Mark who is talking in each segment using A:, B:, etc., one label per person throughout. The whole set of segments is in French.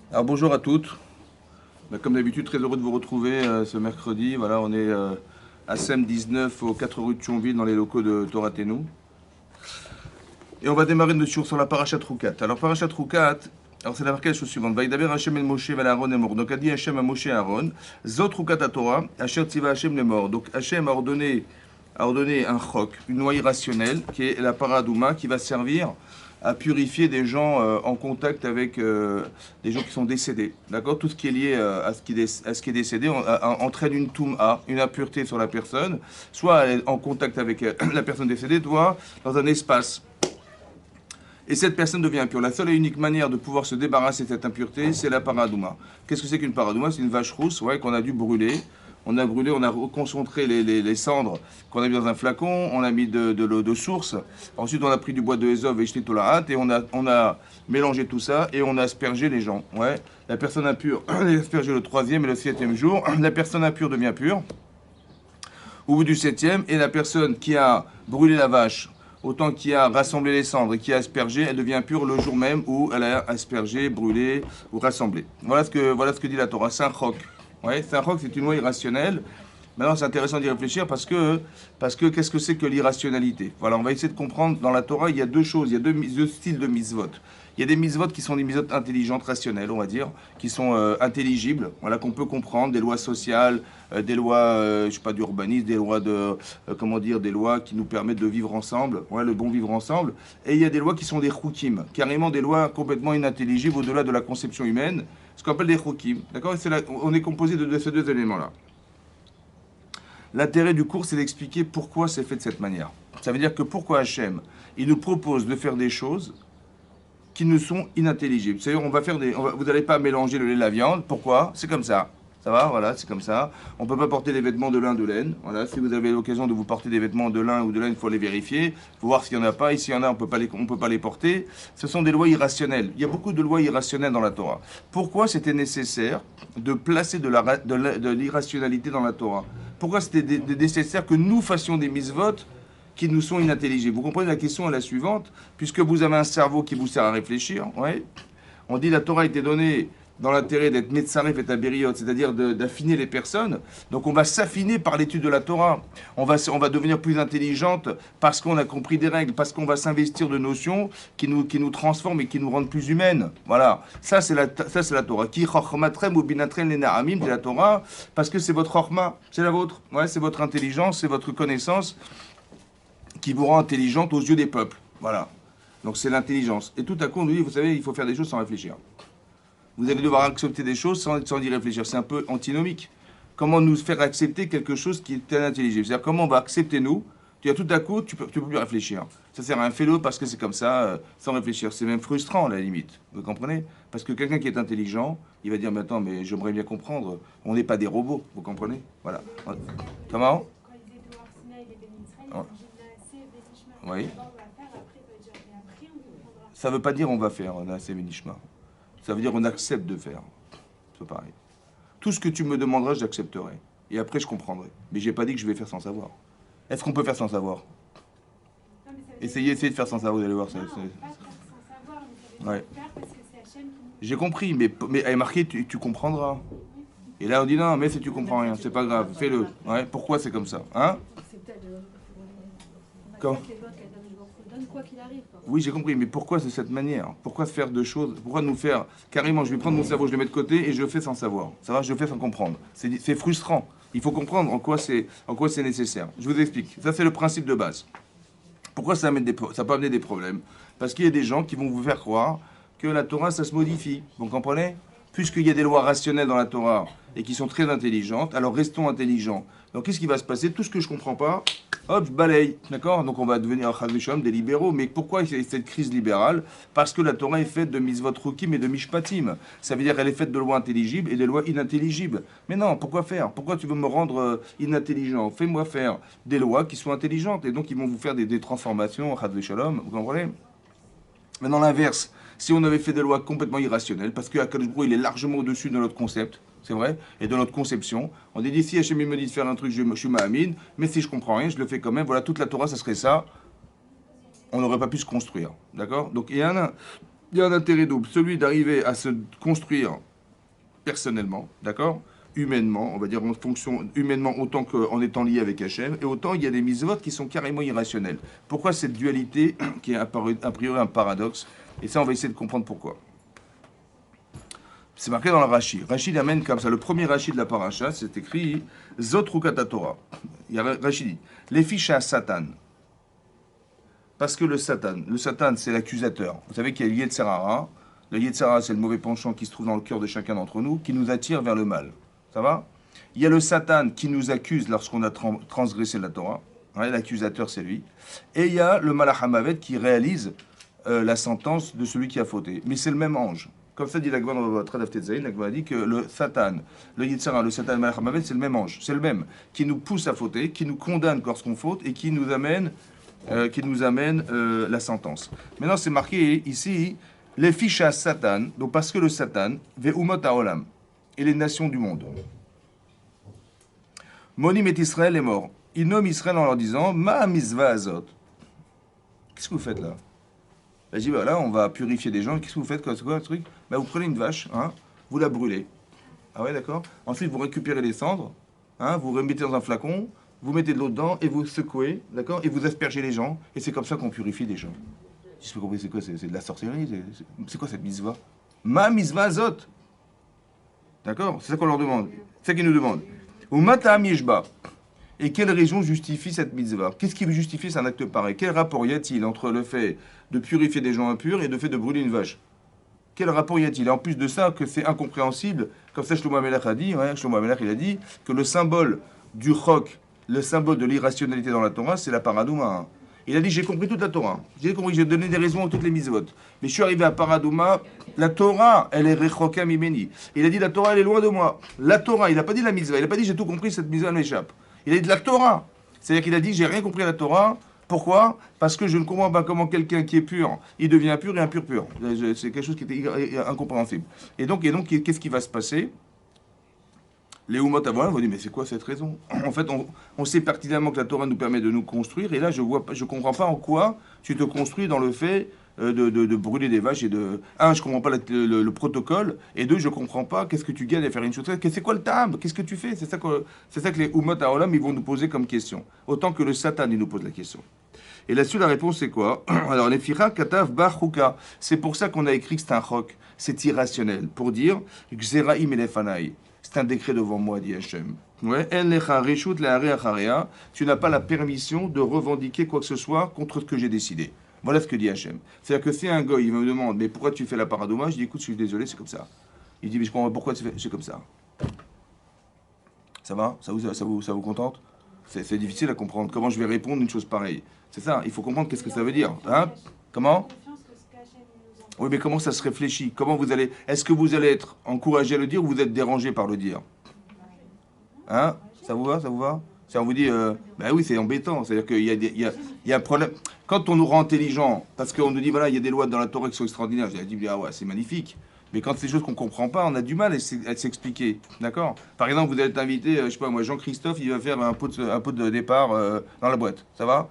A: Alors bonjour à toutes. Comme d'habitude, très heureux de vous retrouver ce mercredi. Voilà, on est à SEM 19 aux 4 rues de Thionville dans les locaux de Torah Tenu. Et on va démarrer notre jour sur la parashat Roukat. Alors parashat Roukat, alors c'est la marquée la chose suivante. Vaïdaber Hashem el Moshe vel Aaron est mort. Donc a dit Hashem à Moshe et Aaron, Zot Roukat à Torah, Asher Tziva Hashem les morts. Donc Hashem a ordonné un chok, une loi irrationnelle, qui est la paradouma, qui va servir à purifier des gens en contact avec des gens qui sont décédés. D'accord. Tout ce qui est lié à ce qui est décédé entraîne une touma, une impureté sur la personne, soit elle est en contact avec la personne décédée, soit dans un espace. Et cette personne devient impure. La seule et unique manière de pouvoir se débarrasser de cette impureté, c'est la paradouma. Qu'est-ce que c'est qu'une paradouma? C'est une vache rousse, ouais, qu'on a dû brûler. On a brûlé, on a reconcentré les cendres qu'on a mis dans un flacon, on a mis de l'eau de source. Ensuite, on a pris du bois de Ezov et jeté tolahat et on a mélangé tout ça et on a aspergé les gens. Ouais. La personne impure est aspergée le 3e et le 7e jour. La personne impure devient pure au bout du 7e, et la personne qui a brûlé la vache, autant qui a rassemblé les cendres et qui a aspergé, elle devient pure le jour même où elle a aspergé, brûlé ou rassemblé. Voilà ce que dit la Torah. C'est un chok. Ouais, c'est un chok, c'est une loi irrationnelle. Maintenant, c'est intéressant d'y réfléchir parce que qu'est-ce que c'est que l'irrationalité? Voilà, on va essayer de comprendre. Dans la Torah, il y a deux choses, il y a deux styles de mitzvot. Il y a des mitzvot qui sont des mitzvot intelligentes, rationnelles, on va dire, qui sont intelligibles, voilà, qu'on peut comprendre, des lois sociales, des lois, je sais pas, d'urbanisme, des lois des lois qui nous permettent de vivre ensemble, ouais, le bon vivre ensemble. Et il y a des lois qui sont des choukim, carrément des lois complètement inintelligibles au-delà de la conception humaine, ce qu'on appelle des choukim. D'accord? On est composé de ces deux éléments-là. L'intérêt du cours, c'est d'expliquer pourquoi c'est fait de cette manière. Ça veut dire que pourquoi Hachem, il nous propose de faire des choses qui nous sont inintelligibles. C'est-à-dire, vous n'allez pas mélanger le lait et la viande. Pourquoi? C'est comme ça. Ça va, voilà, c'est comme ça. On ne peut pas porter des vêtements de lin, de laine. Voilà, si vous avez l'occasion de vous porter des vêtements de lin ou de laine, il faut les vérifier. Il faut voir s'il n'y en a pas. Et s'il y en a, on ne peut pas les porter. Ce sont des lois irrationnelles. Il y a beaucoup de lois irrationnelles dans la Torah. Pourquoi c'était nécessaire de placer de l'irrationalité dans la Torah? Pourquoi c'était nécessaire que nous fassions des mitzvot qui nous sont inintelligibles? Vous comprenez, la question est la suivante, puisque vous avez un cerveau qui vous sert à réfléchir, ouais. On dit la Torah a été donnée dans l'intérêt d'être metzaref et abériot, c'est-à-dire d'affiner les personnes. Donc on va s'affiner par l'étude de la Torah. On va devenir plus intelligente parce qu'on a compris des règles, parce qu'on va s'investir de notions qui nous transforment et qui nous rendent plus humaines. Voilà, ça c'est la Torah. Qui chormatrem ou binatrem les naramim, c'est la Torah, parce que c'est votre chorma, c'est la vôtre. Ouais, c'est votre intelligence, c'est votre connaissance qui vous rend intelligente aux yeux des peuples. Voilà. Donc c'est l'intelligence. Et tout à coup, on nous dit, vous savez, il faut faire des choses sans réfléchir. Vous allez devoir accepter des choses sans y réfléchir. C'est un peu antinomique. Comment nous faire accepter quelque chose qui est inintelligible? C'est-à-dire comment on va accepter nous? Tout à coup, tu peux plus réfléchir. Ça sert à rien, fais-le parce que c'est comme ça, sans réfléchir. C'est même frustrant à la limite. Vous comprenez? Parce que quelqu'un qui est intelligent, il va dire, mais attends, mais j'aimerais bien comprendre. On n'est pas des robots, vous comprenez? Voilà. Comment? Oui. Ça ne veut pas dire on va faire, c'est Vénishma. Ça veut dire on accepte de faire. C'est pareil. Tout ce que tu me demanderas, j'accepterai. Et après, je comprendrai. Mais j'ai pas dit que je vais faire sans savoir. Est-ce qu'on peut faire sans savoir? Essayez de faire sans savoir, vous allez voir. Ouais. J'ai compris, mais elle est marquée, tu comprendras. Et là, on dit non, mais si tu comprends rien, c'est pas grave, fais-le. Ouais. Pourquoi c'est comme ça? Hein? Quand? Quoi qu'il arrive. Oui, j'ai compris, mais pourquoi c'est cette manière? Pourquoi faire deux choses? Pourquoi nous faire carrément, je vais prendre mon cerveau, je le mets de côté et je le fais sans savoir. Ça va, je le fais sans comprendre. C'est frustrant. Il faut comprendre en quoi c'est nécessaire. Je vous explique. Ça, c'est le principe de base. Pourquoi ça peut amener des problèmes? Parce qu'il y a des gens qui vont vous faire croire que la Torah, ça se modifie. Vous comprenez? Puisqu'il y a des lois rationnelles dans la Torah et qui sont très intelligentes, alors restons intelligents. Donc qu'est-ce qui va se passer? Tout ce que je ne comprends pas, hop, je balaye. D'accord? Donc on va devenir des libéraux. Mais pourquoi il y a cette crise libérale? Parce que la Torah est faite de mitzvot rukim et de mishpatim. Ça veut dire qu'elle est faite de lois intelligibles et de lois inintelligibles. Mais non, pourquoi faire? Pourquoi tu veux me rendre inintelligent? Fais-moi faire des lois qui sont intelligentes. Et donc ils vont vous faire des transformations, vous comprenez? Maintenant l'inverse. Si on avait fait des lois complètement irrationnelles, parce que Akadosh Baruch Hu, il est largement au-dessus de notre concept, c'est vrai, et de notre conception, on dit si Hachem me dit de faire un truc, je suis ma'amine, mais si je comprends rien, je le fais quand même, voilà, toute la Torah, ça serait ça, on n'aurait pas pu se construire, d'accord? Donc il y en a Il y a un intérêt double, celui d'arriver à se construire personnellement, d'accord, humainement, on va dire en fonction humainement autant qu'en étant lié avec Hachem, et autant il y a des mitzvot qui sont carrément irrationnelles. Pourquoi cette dualité qui est a priori un paradoxe? Et ça, on va essayer de comprendre pourquoi. C'est marqué dans le Rashi. Rashi l'amène comme ça. Le premier Rashi de la paracha, c'est écrit Zot Rukat Torah. Il y a Rashi dit les fiches à Satan. Parce que le Satan, c'est l'accusateur. Vous savez qu'il y a le Yetzer Hara. Le Yetzer Hara, c'est le mauvais penchant qui se trouve dans le cœur de chacun d'entre nous, qui nous attire vers le mal. Ça va? Il y a le Satan qui nous accuse lorsqu'on a transgressé la Torah. Ouais, l'accusateur, c'est lui. Et il y a le Malach HaMavet qui réalise la sentence de celui qui a fauté. Mais c'est le même ange. Comme ça dit la Gemara dans votre Tradav Tetzaïn, la Gemara dit que le Satan, le Yetzer Hara, le Satan, le Malach HaMavet, c'est le même ange. C'est le même. Qui nous pousse à fauter, qui nous condamne lorsqu'on faute et qui nous amène la sentence. Maintenant, c'est marqué ici, les fiches à Satan, donc parce que le Satan, ve'umot ha'olam, et les nations du monde. Monim et Israël est mort. Ils nomment Israël en leur disant, ma misva azot. Qu'est-ce que vous faites là? Ben, je dis, voilà, on va purifier des gens. Qu'est-ce que vous faites? C'est quoi le truc? Ben, vous prenez une vache, hein, vous la brûlez. Ah ouais, d'accord. Ensuite, vous récupérez les cendres, hein, vous remettez dans un flacon, vous mettez de l'eau dedans et vous secouez, d'accord? Et vous aspergez les gens. Et c'est comme ça qu'on purifie des gens. Je peux comprendre, c'est quoi? C'est de la sorcellerie? C'est quoi cette misva? Ma misva azot. D'accord? C'est ça qu'on leur demande. C'est ça qu'ils nous demandent. Ou mata yeshba. Et quelle raison justifie cette mitzvah? Qu'est-ce qui justifie un acte pareil? Quel rapport y a-t-il entre le fait de purifier des gens impurs et le fait de brûler une vache? Quel rapport y a-t-il? Et en plus de ça, que c'est incompréhensible, comme ça Shlomo HaMelech a dit, ouais, Shlomo HaMelech il a dit que le symbole du chok, le symbole de l'irrationalité dans la Torah, c'est la paradouma. Il a dit, j'ai compris toute la Torah. J'ai compris, j'ai donné des raisons à toutes les mitzvot. Mais je suis arrivé à paradouma, la Torah, elle est rechoka mimeni. Il a dit, la Torah, elle est loin de moi. La Torah, il n'a pas dit la mitzvah, il n'a pas dit, j'ai tout compris, cette mitzvah m'échappe. Il a dit de la Torah. C'est-à-dire qu'il a dit, j'ai rien compris à la Torah. Pourquoi? Parce que je ne comprends pas comment quelqu'un qui est pur, il devient impur et impur pur. C'est quelque chose qui était incompréhensible. Et donc qu'est-ce qui va se passer? Les Umot Avolam vont dire, mais c'est quoi cette raison? En fait, on sait pertinemment que la Torah nous permet de nous construire, et là, je ne comprends pas en quoi tu te construis dans le fait de brûler des vaches, et de... Un, je ne comprends pas le protocole, et deux, je ne comprends pas qu'est-ce que tu gagnes à faire une chose. C'est quoi le tam? Qu'est-ce que tu fais? C'est ça que les Umot Avolam, ils vont nous poser comme question. Autant que le Satan, il nous pose la question. Et là-dessus, la réponse, c'est quoi? Alors, les Fira Katav Bachuka. C'est pour ça qu'on a écrit que c'est un chok. C'est irrationnel. Pour dire, Gzeraim Elefanai. C'est un décret devant moi, dit Hachem. Ouais. Tu n'as pas la permission de revendiquer quoi que ce soit contre ce que j'ai décidé. Voilà ce que dit Hachem. C'est-à-dire que si un gars, il me demande, mais pourquoi tu fais la paradouma? Je dis, écoute, je suis désolé, c'est comme ça. Il dit, mais je comprends pas pourquoi tu fais, c'est comme ça. Ça va? Ça vous contente? C'est difficile à comprendre. Comment je vais répondre une chose pareille? C'est ça, il faut comprendre qu'est-ce que ça veut dire. Hein? Comment? Oui, mais comment ça se réfléchit? Comment vous allez... Est-ce que vous allez être encouragé à le dire ou vous êtes dérangé par le dire? Hein? Ça vous va? Ça vous va? Si on vous dit... ben oui, c'est embêtant. C'est-à-dire qu'il y a un problème. Quand on nous rend intelligents, parce qu'on nous dit, voilà, il y a des lois dans la Torah qui sont extraordinaires, j'ai dit, ah ouais, c'est magnifique. Mais quand c'est des choses qu'on ne comprend pas, on a du mal à s'expliquer. D'accord? Par exemple, vous êtes invité, je sais pas moi, Jean-Christophe, il va faire un pot de départ dans la boîte. Ça va?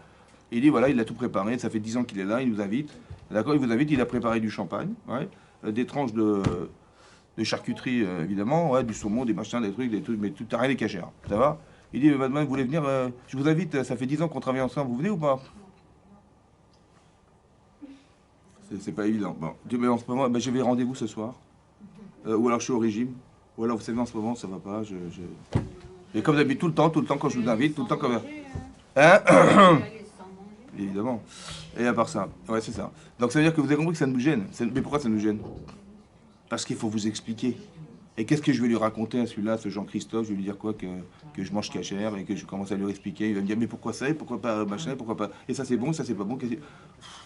A: Il dit, voilà, il a tout préparé, ça fait 10 ans qu'il est là, il nous invite. D'accord, il vous invite, il a préparé du champagne, ouais, des tranches de charcuterie, évidemment, ouais, du saumon, des machins, des trucs, mais tout, rien n'est caché. Ça va? Il dit, madame, vous voulez venir, je vous invite, ça fait 10 ans qu'on travaille ensemble, vous venez ou pas? C'est pas évident. Bon, mais en ce moment, ben, j'avais rendez-vous ce soir, ou alors je suis au régime, ou alors vous savez, en ce moment, ça va pas, Et comme d'habitude, tout le temps, quand je vous invite, tout le temps comme... Hein? Évidemment. Et à part ça, ouais, c'est ça. Donc ça veut dire que vous avez compris que ça nous gêne. Mais pourquoi ça nous gêne? Parce qu'il faut vous expliquer. Et qu'est-ce que je vais lui raconter à celui-là, ce Jean-Christophe? Je vais lui dire quoi? Que je mange cachère et que je commence à lui expliquer. Il va me dire, mais pourquoi ça et pourquoi pas machin, pourquoi pas... Et ça c'est bon, ça c'est pas bon.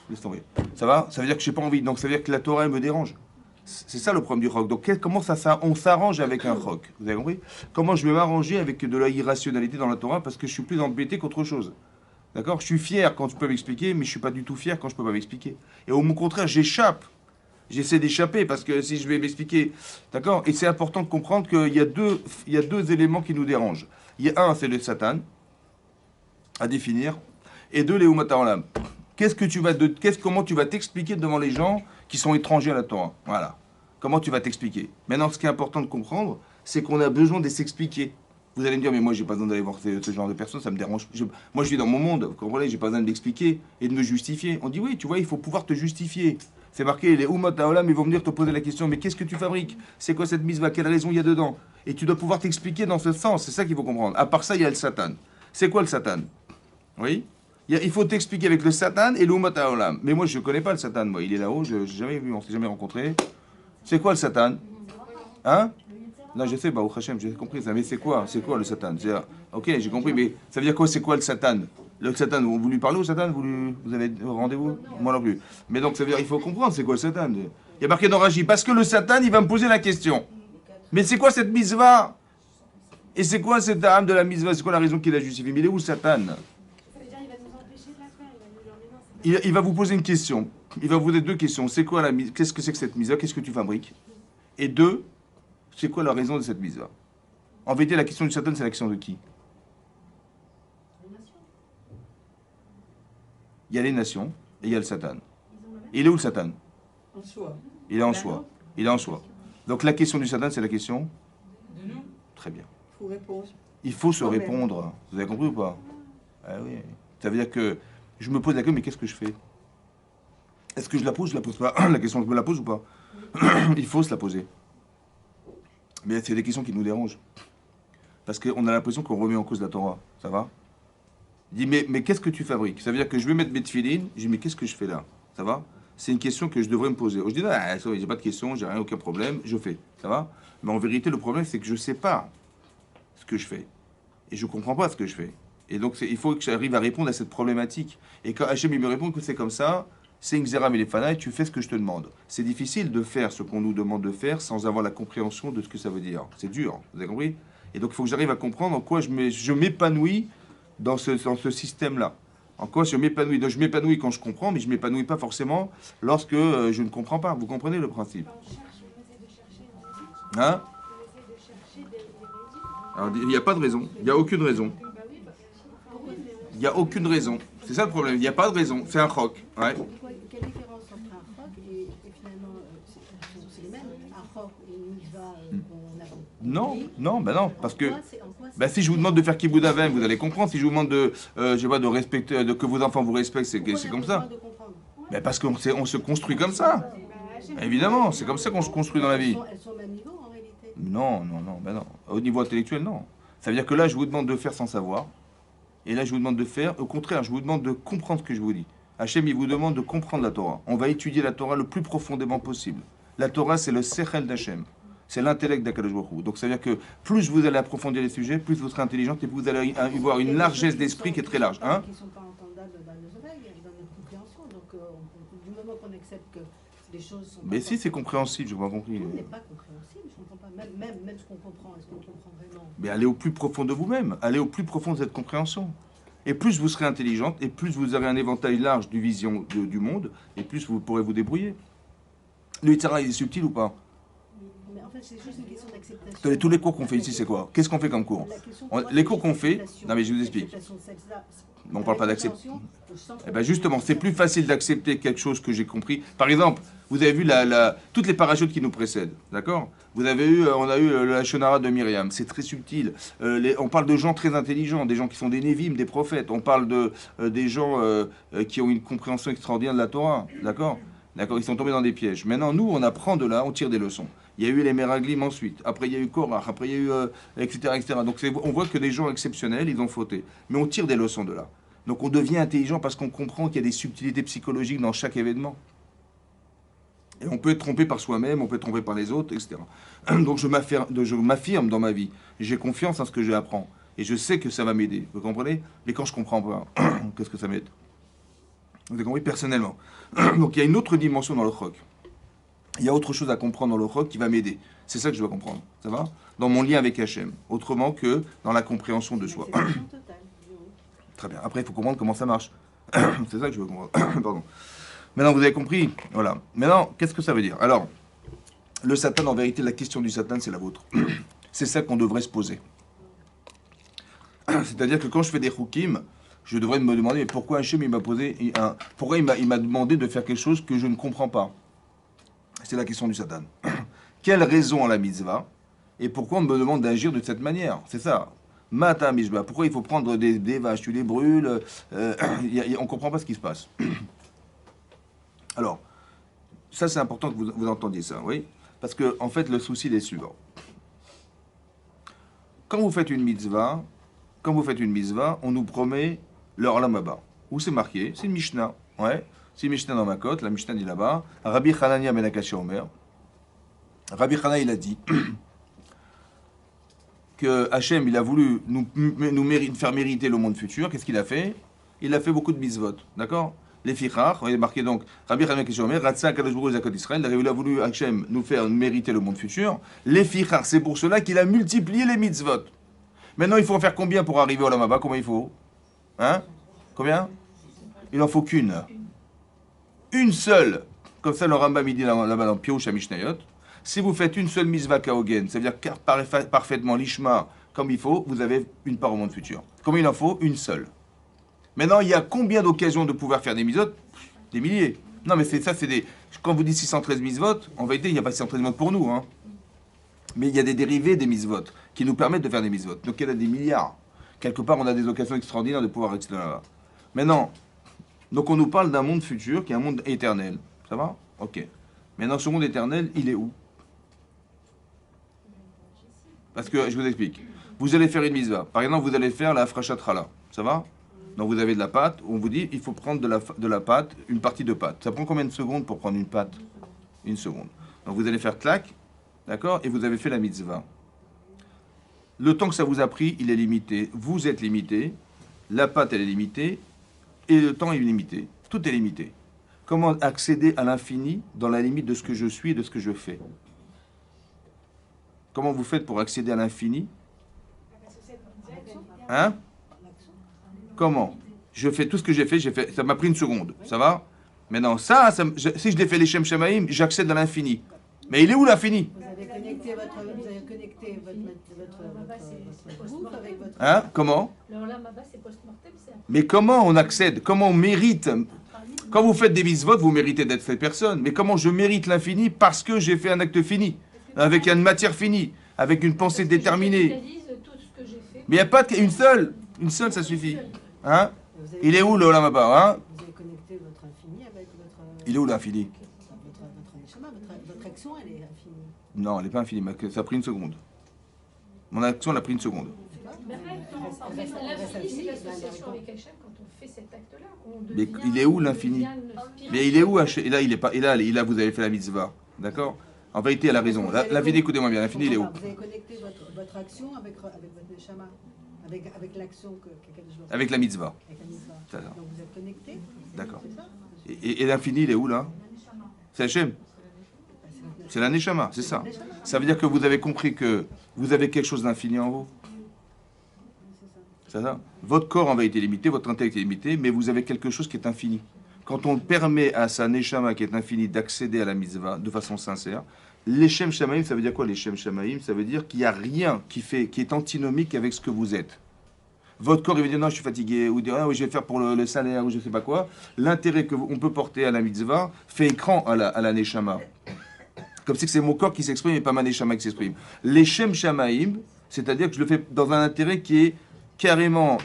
A: Laisse tomber. Ça va? Ça veut dire que j'ai pas envie. Donc ça veut dire que la Torah elle me dérange. C'est ça le problème du rock. Donc comment on s'arrange avec un rock? Vous avez compris? Comment je vais m'arranger avec de la irrationalité dans la Torah parce que je suis plus embêté qu'autre chose. D'accord? Je suis fier quand je peux m'expliquer, mais je suis pas du tout fier quand je peux pas m'expliquer. Et au contraire, j'échappe. J'essaie d'échapper parce que si je vais m'expliquer, d'accord? Et c'est important de comprendre qu'il y a deux éléments qui nous dérangent. Il y a un, c'est le Satan à définir, et deux, les Umot Haolam. Comment tu vas t'expliquer devant les gens qui sont étrangers à la Torah? Voilà. Comment tu vas t'expliquer? Maintenant, ce qui est important de comprendre, c'est qu'on a besoin de s'expliquer. Vous allez me dire, mais moi, j'ai pas besoin d'aller voir ce genre de personnes, ça me dérange. Moi, je vis dans mon monde, vous comprenez, j'ai pas besoin de l'expliquer et de me justifier. On dit, oui, tu vois, il faut pouvoir te justifier. C'est marqué, les Umot Haolam, ils vont venir te poser la question, mais qu'est-ce que tu fabriques? C'est quoi cette mitzvah? Quelle raison il y a dedans? Et tu dois pouvoir t'expliquer dans ce sens, c'est ça qu'il faut comprendre. À part ça, il y a le Satan. C'est quoi le Satan? Oui? Il faut t'expliquer avec le Satan et le Umot Haolam. Mais moi, je ne connais pas le Satan, moi. Il est là-haut, je n'ai jamais vu, on ne s'est jamais rencontré. C'est quoi le Satan? Hein? Non, je sais, bah, au Hachem, j'ai compris ça. Mais c'est quoi? C'est quoi le Satan? Ok, j'ai compris, mais ça veut dire quoi? C'est quoi le Satan? Le Satan, vous lui parlez au Satan? Vous avez rendez-vous? Moi non plus. Mais donc, ça veut dire, il faut comprendre, c'est quoi le Satan? Il y a marqué dans Rashi, parce que le Satan, il va me poser la question. Mais c'est quoi cette mitzvah? Et c'est quoi cette âme de la mitzvah? C'est quoi la raison qu'il a justifiée? Mais il est où le Satan? Il va vous poser une question. Il va vous poser deux questions. C'est quoi la mitzvah? Qu'est-ce que c'est que cette mitzvah? Qu'est-ce que tu fabriques? Et deux, c'est quoi la raison de cette mitzvah? En vérité, la question du Satan, c'est la question de qui? Il y a les nations et il y a le Satan. Et il est où le Satan?
B: En soi.
A: Il est en soi. Il est en soi. Donc la question du Satan, c'est la question
B: De nous.
A: Très bien.
B: Il faut répondre.
A: Il faut se répondre. Vous avez compris ou pas? Ah oui. Ça veut dire que je me pose la question, mais qu'est-ce que je fais? Est-ce que je la pose? Je la pose pas. La question, je me la pose ou pas? Il faut se la poser. Mais c'est des questions qui nous dérangent. Parce qu'on a l'impression qu'on remet en cause la Torah. Ça va? Il dit, mais qu'est-ce que tu fabriques? Ça veut dire que je vais mettre mes tefilines. Je dis, mais qu'est-ce que je fais là? Ça va? C'est une question que je devrais me poser. Je dis, ah, j'ai pas de question, j'ai rien, aucun problème, je fais. Ça va? Mais en vérité, le problème, c'est que je sais pas ce que je fais. Et je comprends pas ce que je fais. Et donc, il faut que j'arrive à répondre à cette problématique. Et quand Hachem, il me répond que c'est comme ça, c'est une xéra et tu fais ce que je te demande. C'est difficile de faire ce qu'on nous demande de faire sans avoir la compréhension de ce que ça veut dire. C'est dur, vous avez compris? Et donc, il faut que j'arrive à comprendre en quoi je m'épanouis dans ce système-là. En quoi je m'épanouis? Donc, je m'épanouis quand je comprends, mais je ne m'épanouis pas forcément lorsque je ne comprends pas. Vous comprenez le principe? Hein? Alors, il n'y a pas de raison. Il n'y a aucune raison. Il n'y a aucune raison. C'est ça le problème. Il n'y a pas de raison. C'est un roc. Ouais.
C: Quelle différence entre un roc et finalement, c'est les mêmes, un roc et une mitzvah qu'on a compris?
A: Non, parce que si je vous demande de faire kibbutz avem, vous allez comprendre. Si je vous demande de respecter, que vos enfants vous respectent, c'est comme ça. Parce qu'on se construit comme ça. Évidemment, c'est comme ça qu'on se construit dans la vie.
C: Elles sont au même niveau en réalité?
A: Non. Au niveau intellectuel, non. Ça veut dire que là, je vous demande de faire sans savoir. Et là, je vous demande de faire. Au contraire, je vous demande de comprendre ce que je vous dis. Hachem, il vous demande de comprendre la Torah. On va étudier la Torah le plus profondément possible. La Torah, c'est le sechel d'Hachem. C'est l'intellect d'Akadosh Baruch Hu. Donc, ça veut dire que plus vous allez approfondir les sujets, plus vous serez intelligent et plus vous allez avoir une largesse d'esprit qui est très large. Hein?
C: Qui ne sont pas entendables dans nos oreilles, dans notre compréhension. Donc, du moment qu'on accepte que les choses sont.
A: Mais si, c'est compréhensible, je n'ai pas compris.
C: Tout n'est pas compréhensible, je ne comprends pas. Même ce qu'on comprend, est-ce qu'on comprend vraiment?
A: Mais allez au plus profond de vous-même. Allez au plus profond de cette compréhension. Et plus vous serez intelligente, et plus vous aurez un éventail large du vision du monde, et plus vous pourrez vous débrouiller. Le Yitzhara, il est subtil ou pas?
C: Mais en fait, c'est juste une question d'acceptation.
A: Tous les cours qu'on fait ici, c'est quoi? Qu'est-ce qu'on fait comme cours? Les cours qu'on fait... Non mais je vous explique. On ne parle pas d'accepter. Eh bien justement, c'est plus facile d'accepter quelque chose que j'ai compris. Par exemple, vous avez vu toutes les parachutes qui nous précèdent, d'accord? On a eu la Shonara de Myriam, c'est très subtil. On parle de gens très intelligents, des gens qui sont des Névim, des prophètes. On parle des gens qui ont une compréhension extraordinaire de la Torah, d'accord? D'accord, ils sont tombés dans des pièges. Maintenant, nous, on apprend de là, on tire des leçons. Il y a eu les Meraglim ensuite, après il y a eu Korach, après il y a eu etc., etc. Donc on voit que des gens exceptionnels, ils ont fauté. Mais on tire des leçons de là. Donc on devient intelligent parce qu'on comprend qu'il y a des subtilités psychologiques dans chaque événement. Et on peut être trompé par soi-même, on peut être trompé par les autres, etc. Donc je m'affirme dans ma vie. J'ai confiance en ce que j'apprends. Et je sais que ça va m'aider. Vous comprenez? Mais quand je comprends pas, qu'est-ce que ça m'aide? Vous avez compris? Personnellement. Donc il y a une autre dimension dans le roc. Il y a autre chose à comprendre dans le roc qui va m'aider. C'est ça que je dois comprendre. Ça va? Dans mon lien avec Hachem. Autrement que dans la compréhension de soi. Très bien. Après, il faut comprendre comment ça marche. C'est ça que je veux comprendre. Pardon. Maintenant, vous avez compris. Voilà. Maintenant, qu'est-ce que ça veut dire? Alors, le Satan, en vérité, la question du Satan, c'est la vôtre. C'est ça qu'on devrait se poser. C'est-à-dire que quand je fais des chukim, je devrais me demander mais pourquoi Hachem il m'a posé pourquoi il m'a demandé de faire quelque chose que je ne comprends pas. C'est la question du Satan. Quelle raison a la mitzvah et pourquoi on me demande d'agir de cette manière? C'est ça. Mata mishba. Pourquoi il faut prendre des vaches, tu les brûles, on ne comprend pas ce qui se passe. Alors, ça c'est important que vous entendiez ça, oui. Parce que en fait le souci il est suivant. Quand vous faites une mitzvah, on nous promet le Olam Haba. Où c'est marqué? C'est une Mishnah. Ouais. C'est une Mishnah dans ma cote. La Mishnah dit là-bas. Rabbi Hanania ben Akashia Omer. Rabbi Hana il a dit que Hachem il a voulu nous faire mériter le monde futur. Qu'est-ce qu'il a fait? Il a fait beaucoup de mitzvot. D'accord? Les fichar, il est marqué donc Rabbi Hana ben Akashia Omer. Ratsa Kadosh Baruch Hu Zakot Israël. Il a voulu Hachem nous faire mériter le monde futur. Les fichar, c'est pour cela qu'il a multiplié les mitzvot. Maintenant, il faut en faire combien pour arriver au Olam Haba? Combien il faut? Hein? Combien? Il en faut qu'une. Une seule. Comme ça, le Rambam il dit là-bas dans Pirouche à Mishnayot. Si vous faites une seule mitzvah kaogen, ça veut dire parfaitement l'ishma comme il faut, vous avez une part au monde futur. Combien il en faut? Une seule. Maintenant, il y a combien d'occasions de pouvoir faire des mitzvot? Des milliers. Non, mais c'est ça, c'est des. Quand vous dites 613 mitzvot, en vérité, il n'y a pas 613 mitzvot pour nous. Hein. Mais il y a des dérivés des mitzvot qui nous permettent de faire des mitzvot. Donc il y en a des milliards. Quelque part, on a des occasions extraordinaires de pouvoir rester là-bas. Maintenant, donc on nous parle d'un monde futur qui est un monde éternel. Ça va? Ok. Maintenant, ce monde éternel, il est où? Parce que, je vous explique. Vous allez faire une mitzvah. Par exemple, vous allez faire la frachat-challah. Ça va? Donc vous avez de la pâte. On vous dit, il faut prendre de la pâte, une partie de pâte. Ça prend combien de secondes pour prendre une pâte? Une seconde. Donc vous allez faire clac. D'accord? Et vous avez fait la mitzvah. Le temps que ça vous a pris, il est limité. Vous êtes limité. La pâte, elle est limitée. Et le temps est limité. Tout est limité. Comment accéder à l'infini dans la limite de ce que je suis et de ce que je fais? Comment vous faites pour accéder à l'infini? Hein? Comment? Je fais tout ce que j'ai fait, ça m'a pris une seconde. Ça va? Maintenant, si je l'ai fait les Shem Shemaim, j'accède à l'infini. Mais il est où l'infini?
C: Vous avez connecté votre groupe avec votre...
A: Hein? Comment?
D: Le Olam Haba, c'est post-mortem, c'est après.
A: Mais comment on accède? Comment on mérite? Quand vous faites des mitzvot, vous méritez d'être cette personne. Mais comment je mérite l'infini? Parce que j'ai fait un acte fini, avec une matière finie, avec une pensée déterminée.
D: Tout ce que j'ai fait.
A: Mais il n'y a pas une seule. Une seule, ça suffit. Hein? Il est où le Olam Haba? Hein?
C: Vous avez connecté votre infini avec votre...
A: Il est où l'infini?
C: Votre neshama, votre action, elle est infinie.
A: Non, elle n'est pas infinie, ça a pris une seconde. Mon action, elle a pris une seconde.
D: Mais en fait, l'infini, c'est l'association avec Hachem quand on fait cet acte-là.
A: Mais il est où l'infini? Mais il est où Hachem? Et là, il est pas. Et là, vous avez fait la mitzvah. D'accord? En vérité, elle a raison. L'infini, écoutez-moi bien, l'infini, il est où?
C: Vous avez connecté votre action avec votre neshama, avec l'action que je vois.
A: Avec la mitzvah.
C: Avec la mitzvah.
A: D'accord.
C: Donc vous êtes connecté.
A: D'accord.
C: C'est ça?
A: Et l'infini, il est où là? C'est Hachem. C'est la neshama, c'est ça. Ça veut dire que vous avez compris que vous avez quelque chose d'infini en vous. C'est ça. Votre corps en vérité est limité, votre intellect est limité, mais vous avez quelque chose qui est infini. Quand on permet à sa neshama qui est infinie d'accéder à la mitzvah de façon sincère, les Shem Shamaim, ça veut dire quoi les Shem Shamaim? Ça veut dire qu'il n'y a rien qui est antinomique avec ce que vous êtes. Votre corps, il va dire non, je suis fatigué, ou dire ah, oui, je vais faire pour le salaire, ou je ne sais pas quoi. L'intérêt qu'on peut porter à la mitzvah fait écran à la neshama. Comme si c'est mon corps qui s'exprime et pas ma neshama qui s'exprime. Les Shem Shamaim, c'est-à-dire que je le fais dans un intérêt qui est carrément,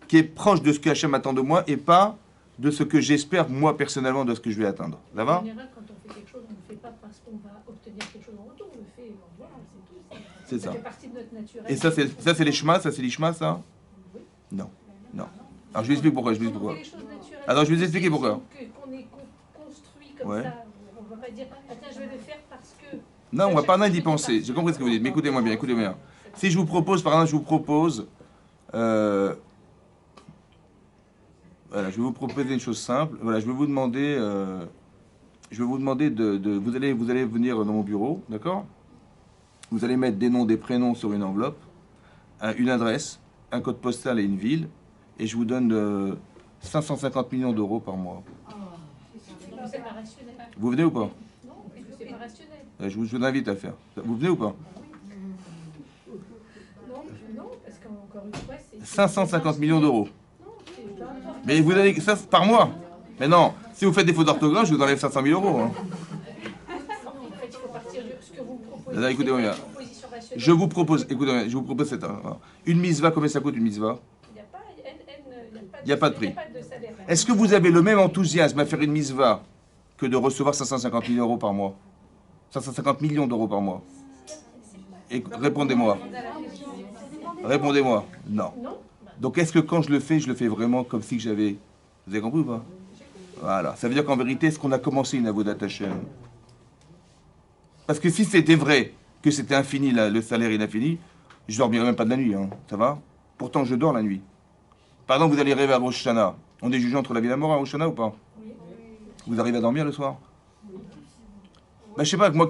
A: qui est proche de ce que Hachem attend de moi et pas de ce que j'espère moi personnellement de ce que je vais atteindre. Ça va?
D: En général, quand on fait quelque chose, on ne le fait pas parce qu'on va obtenir quelque chose en retour. On le fait, voilà, c'est tout.
A: C'est ça.
D: Ça fait partie de notre nature.
A: Et ça c'est les shema, ça c'est l'ishma, ça? Non, non. Alors je vous explique pourquoi. Alors je vais vous expliquer pourquoi.
D: Qu'on est construit comme
A: Ouais.
D: ça, on ne va pas dire attends, je vais le faire parce que.
A: Non, on va pas d'y penser. J'ai compris ce que vous dites, mais écoutez-moi bien, écoutez-moi bien. Si je vous propose, par exemple, voilà, je vais vous proposer une chose simple. Voilà, je vais vous demander vous allez venir dans mon bureau, d'accord? Vous allez mettre des noms, des prénoms sur une enveloppe, une adresse, un code postal et une ville, et je vous donne 550 millions d'euros par mois.
D: C'est pas rationnel.
A: Vous venez ou pas?
D: Non, parce que c'est pas rationnel.
A: Je vous invite à le faire. Vous venez ou pas?
D: Non, parce qu'encore une fois, c'est.
A: 550 millions d'euros.
D: Non,
A: Mais vous allez ça c'est par mois. Mais non, si vous faites des fautes d'orthographe, je vous enlève 500 000 euros. Hein.
D: En fait, il faut partir de ce que vous proposez.
A: Là, écoutez,
D: c'est
A: oui,
D: pas
A: là.
D: une proposition rationnelle.
A: Je vous propose, écoutez, je vous propose cette. Une mitzvah, combien ça coûte une mitzvah?
D: Il n'y a pas,
A: Il n'y a pas de prix.
D: Il n'y a pas de salaire.
A: Est-ce que vous avez le même enthousiasme à faire une mitzvah que de recevoir 550 000 euros par mois? 550 millions d'euros par mois? Et répondez-moi. Répondez-moi. Non.
D: Non.
A: Donc est-ce que quand je le fais vraiment comme si j'avais... Vous avez compris ou pas? Voilà. Ça veut dire qu'en vérité, est-ce qu'on a commencé une avodat Hashem? Parce que si c'était vrai, que c'était infini, le salaire infini, je dormirais même pas de la nuit. Hein. Ça va? Pourtant, je dors la nuit. Par exemple, vous allez rêver à Rosh Hashanah. On est jugé entre la vie et la mort à Rosh Hashanah ou pas? Vous arrivez à dormir le soir? Ben, je sais pas, moi